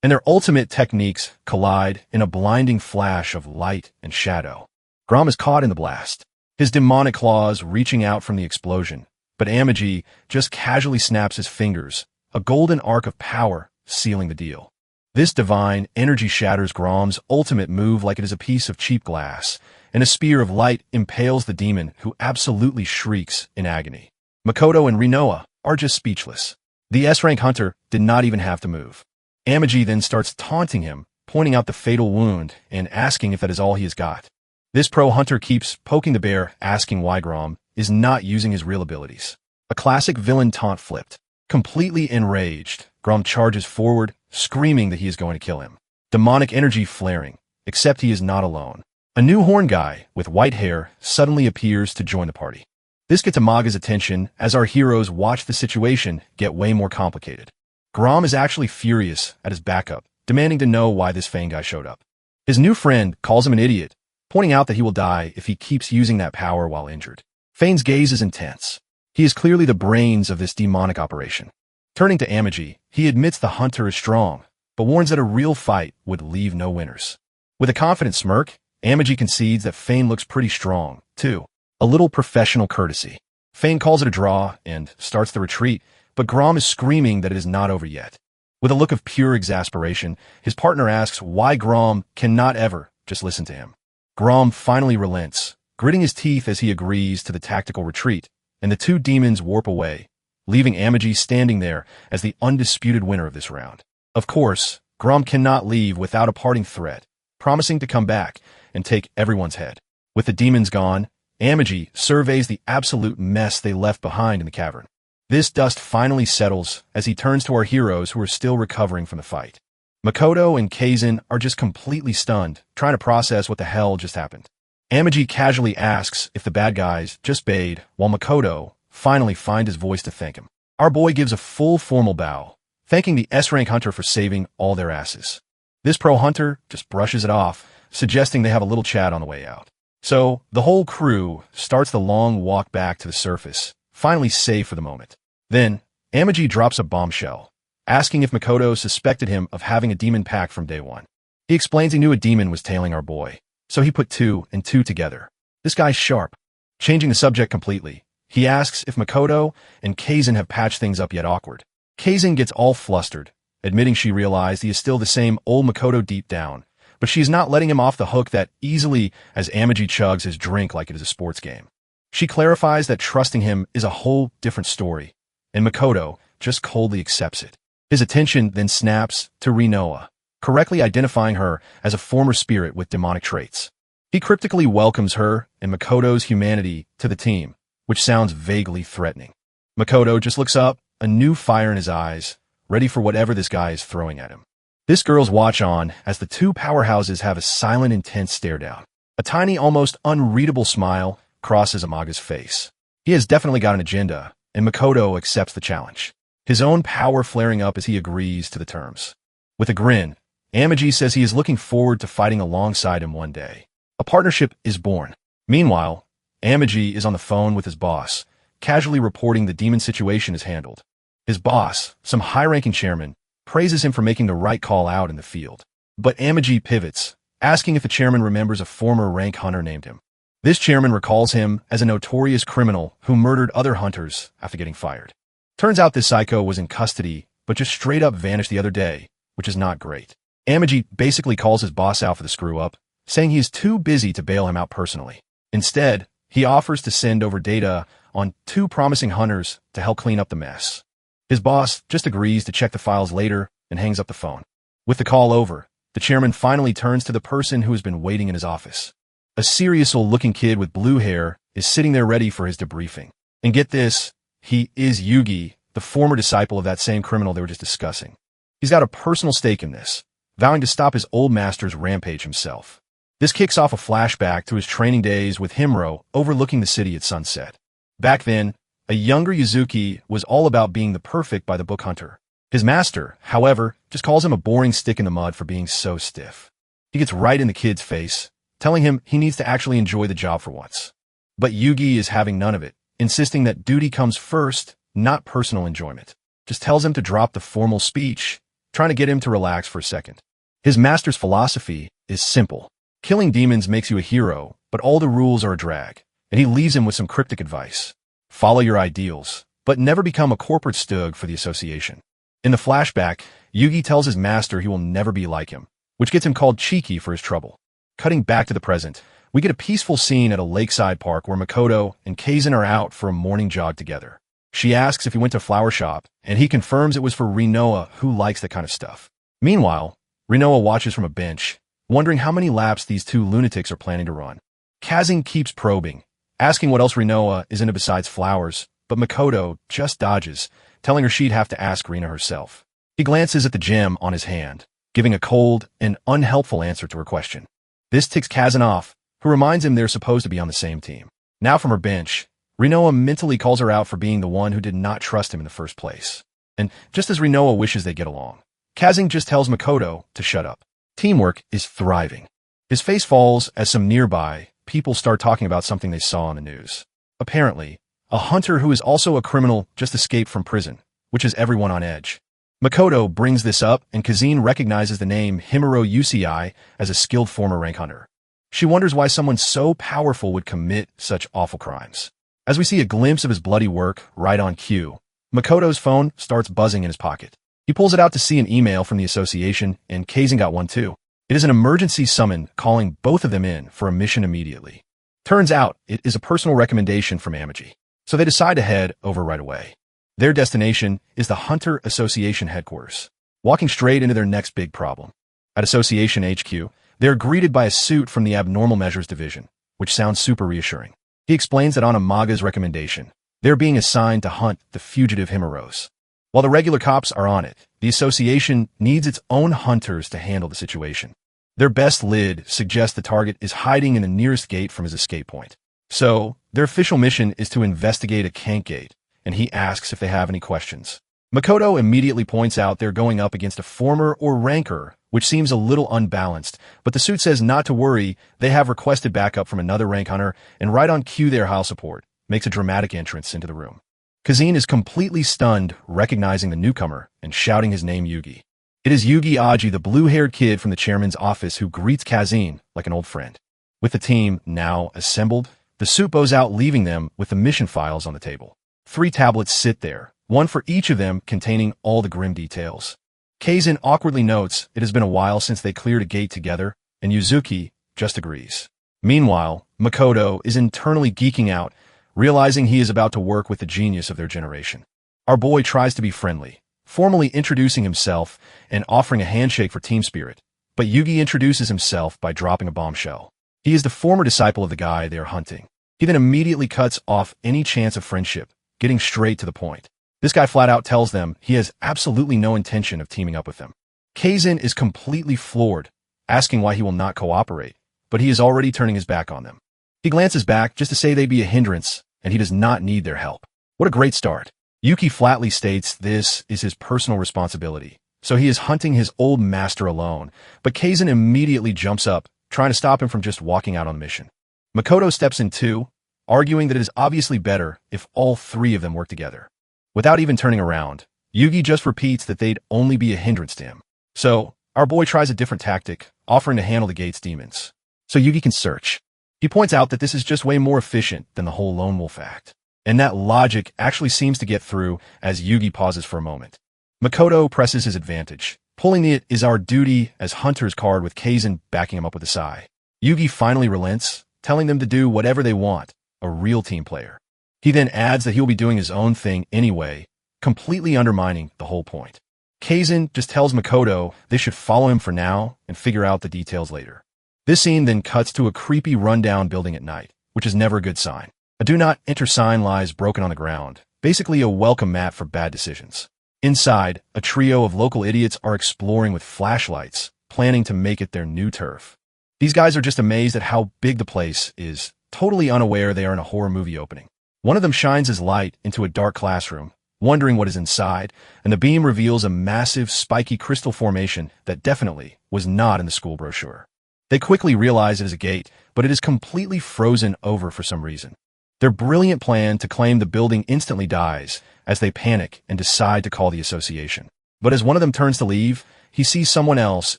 And their ultimate techniques collide in a blinding flash of light and shadow. Grom is caught in the blast, his demonic claws reaching out from the explosion, but Amaji just casually snaps his fingers, a golden arc of power sealing the deal. This divine energy shatters Grom's ultimate move like it is a piece of cheap glass, and a spear of light impales the demon, who absolutely shrieks in agony. Makoto and Rinoa are just speechless. The S-rank hunter did not even have to move. Amaji then starts taunting him, pointing out the fatal wound and asking if that is all he has got. This pro-hunter keeps poking the bear, asking why Grom is not using his real abilities. A classic villain taunt flipped. Completely enraged, Grom charges forward, screaming that he is going to kill him. Demonic energy flaring, except he is not alone. A new horn guy with white hair suddenly appears to join the party. This gets Amaga's attention as our heroes watch the situation get way more complicated. Grom is actually furious at his backup, demanding to know why this Fang guy showed up. His new friend calls him an idiot, pointing out that he will die if he keeps using that power while injured. Fang's gaze is intense. He is clearly the brains of this demonic operation. Turning to Amaji, he admits the hunter is strong, but warns that a real fight would leave no winners. With a confident smirk, Amaji concedes that Fang looks pretty strong, too. A little professional courtesy. Fang calls it a draw and starts the retreat, but Grom is screaming that it is not over yet. With a look of pure exasperation, his partner asks why Grom cannot ever just listen to him. Grom finally relents, gritting his teeth as he agrees to the tactical retreat, and the two demons warp away, leaving Amaji standing there as the undisputed winner of this round. Of course, Grom cannot leave without a parting threat, promising to come back and take everyone's head. With the demons gone, Amaji surveys the absolute mess they left behind in the cavern. This dust finally settles as he turns to our heroes who are still recovering from the fight. Makoto and Kaizen are just completely stunned, trying to process what the hell just happened. Amaji casually asks if the bad guys just bayed, while Makoto finally finds his voice to thank him. Our boy gives a full formal bow, thanking the S-rank hunter for saving all their asses. This pro-hunter just brushes it off, suggesting they have a little chat on the way out. So, the whole crew starts the long walk back to the surface, finally safe for the moment. Then, Amaji drops a bombshell, asking if Makoto suspected him of having a demon pact from day one. He explains he knew a demon was tailing our boy, so he put two and two together. This guy's sharp. Changing the subject completely, he asks if Makoto and Kazin have patched things up yet awkward. Kazin gets all flustered, admitting she realized he is still the same old Makoto deep down, but she is not letting him off the hook that easily as Amaji chugs his drink like it is a sports game. She clarifies that trusting him is a whole different story, and Makoto just coldly accepts it. His attention then snaps to Rinoa, correctly identifying her as a former spirit with demonic traits. He cryptically welcomes her and Makoto's humanity to the team, which sounds vaguely threatening. Makoto just looks up, a new fire in his eyes, ready for whatever this guy is throwing at him. This girl's watch on as the two powerhouses have a silent, intense stare down. A tiny, almost unreadable smile crosses Amaga's face. He has definitely got an agenda, and Makoto accepts the challenge, his own power flaring up as he agrees to the terms. With a grin, Amaji says he is looking forward to fighting alongside him one day. A partnership is born. Meanwhile, Amaji is on the phone with his boss, casually reporting the demon situation is handled. His boss, some high-ranking chairman, praises him for making the right call out in the field. But Amaji pivots, asking if the chairman remembers a former rank hunter named him. This chairman recalls him as a notorious criminal who murdered other hunters after getting fired. Turns out this psycho was in custody, but just straight up vanished the other day, which is not great. Amaji basically calls his boss out for the screw-up, saying he is too busy to bail him out personally. Instead, he offers to send over data on two promising hunters to help clean up the mess. His boss just agrees to check the files later and hangs up the phone. With the call over, the chairman finally turns to the person who has been waiting in his office. A serious-looking kid with blue hair is sitting there ready for his debriefing. And get this, he is Yugi, the former disciple of that same criminal they were just discussing. He's got a personal stake in this, vowing to stop his old master's rampage himself. This kicks off a flashback to his training days with Himuro overlooking the city at sunset. Back then, a younger Yuzuki was all about being the perfect by the book hunter. His master, however, just calls him a boring stick in the mud for being so stiff. He gets right in the kid's face, telling him he needs to actually enjoy the job for once. But Yugi is having none of it, insisting that duty comes first, not personal enjoyment. Just tells him to drop the formal speech, trying to get him to relax for a second. His master's philosophy is simple. Killing demons makes you a hero, but all the rules are a drag, and he leaves him with some cryptic advice. Follow your ideals, but never become a corporate stug for the association. In the flashback, Yugi tells his master he will never be like him, which gets him called cheeky for his trouble. Cutting back to the present, we get a peaceful scene at a lakeside park where Makoto and Kazin are out for a morning jog together. She asks if he went to a flower shop, and he confirms it was for Rinoa, who likes that kind of stuff. Meanwhile, Rinoa watches from a bench, wondering how many laps these two lunatics are planning to run. Kazin keeps probing, asking what else Rinoa is into besides flowers, but Makoto just dodges, telling her she'd have to ask Rina herself. He glances at the gem on his hand, giving a cold and unhelpful answer to her question. This ticks Kazin off, who reminds him they're supposed to be on the same team. Now from her bench, Rinoa mentally calls her out for being the one who did not trust him in the first place. And just as Rinoa wishes they get along, Kazin just tells Makoto to shut up. Teamwork is thriving. His face falls as some nearby people start talking about something they saw on the news. Apparently, a hunter who is also a criminal just escaped from prison, which is everyone on edge. Makoto brings this up, and Kazin recognizes the name Himuro Usui as a skilled former rank hunter. She wonders why someone so powerful would commit such awful crimes. As we see a glimpse of his bloody work right on cue, Makoto's phone starts buzzing in his pocket. He pulls it out to see an email from the association, and Kazin got one too. It is an emergency summon calling both of them in for a mission immediately. Turns out, it is a personal recommendation from Amaji, so they decide to head over right away. Their destination is the Hunter Association headquarters, walking straight into their next big problem. At Association HQ, they are greeted by a suit from the Abnormal Measures Division, which sounds super reassuring. He explains that on Amaga's recommendation, they're being assigned to hunt the fugitive Himuros. While the regular cops are on it, the association needs its own hunters to handle the situation. Their best lid suggests the target is hiding in the nearest gate from his escape point. So, their official mission is to investigate a cank gate, and he asks if they have any questions. Makoto immediately points out they're going up against a former or ranker, which seems a little unbalanced, but the suit says not to worry, they have requested backup from another rank hunter, and right on cue their house support makes a dramatic entrance into the room. Kazin is completely stunned, recognizing the newcomer and shouting his name Yugi. It is Yugi Aji, the blue-haired kid from the chairman's office who greets Kazin like an old friend. With the team now assembled, the suit bows out, leaving them with the mission files on the table. 3 tablets sit there, one for each of them containing all the grim details. Kazin awkwardly notes it has been a while since they cleared a gate together, and Yuzuki just agrees. Meanwhile, Makoto is internally geeking out, realizing he is about to work with the genius of their generation. Our boy tries to be friendly, formally introducing himself and offering a handshake for team spirit, but Yugi introduces himself by dropping a bombshell. He is the former disciple of the guy they are hunting. He then immediately cuts off any chance of friendship, getting straight to the point. This guy flat out tells them he has absolutely no intention of teaming up with them. Kazin is completely floored, asking why he will not cooperate, but he is already turning his back on them. He glances back just to say they'd be a hindrance, and he does not need their help. What a great start. Yuki flatly states this is his personal responsibility, so he is hunting his old master alone, but Kazin immediately jumps up, trying to stop him from just walking out on the mission. Makoto steps in too, arguing that it is obviously better if all 3 of them work together. Without even turning around, Yugi just repeats that they'd only be a hindrance to him. So, our boy tries a different tactic, offering to handle the gate's demons, so Yugi can search. He points out that this is just way more efficient than the whole lone wolf act. And that logic actually seems to get through as Yugi pauses for a moment. Makoto presses his advantage, pulling the "it is our duty as hunters" card with Kazin backing him up with a sigh. Yugi finally relents, telling them to do whatever they want, a real team player. He then adds that he'll be doing his own thing anyway, completely undermining the whole point. Kazin just tells Makoto they should follow him for now and figure out the details later. This scene then cuts to a creepy rundown building at night, which is never a good sign. A do not enter sign lies broken on the ground, basically a welcome mat for bad decisions. Inside, a trio of local idiots are exploring with flashlights, planning to make it their new turf. These guys are just amazed at how big the place is, totally unaware they are in a horror movie opening. One of them shines his light into a dark classroom, wondering what is inside, and the beam reveals a massive, spiky crystal formation that definitely was not in the school brochure. They quickly realize it is a gate, but it is completely frozen over for some reason. Their brilliant plan to claim the building instantly dies as they panic and decide to call the association. But as one of them turns to leave, he sees someone else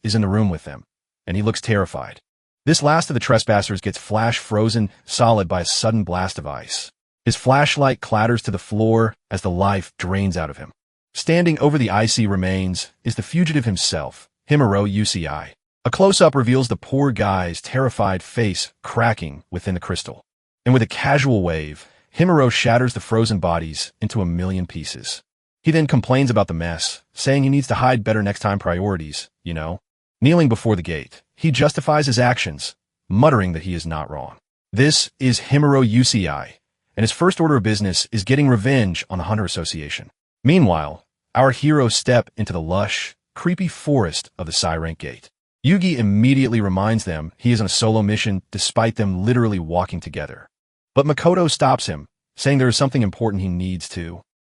is in the room with them, and he looks terrified. This last of the trespassers gets flash frozen solid by a sudden blast of ice. His flashlight clatters to the floor as the life drains out of him. Standing over the icy remains is the fugitive himself, Himuro UCI. A close-up reveals the poor guy's terrified face cracking within the crystal. And with a casual wave, Himuro shatters the frozen bodies into a million pieces. He then complains about the mess, saying he needs to hide better next time, priorities, you know. Kneeling before the gate, he justifies his actions, muttering that he is not wrong. This is Himuro UCI, and his first order of business is getting revenge on the Hunter Association. Meanwhile, our heroes step into the lush, creepy forest of the Sirank Gate. Yugi immediately reminds them he is on a solo mission despite them literally walking together. But Makoto stops him, saying there is something important he needs to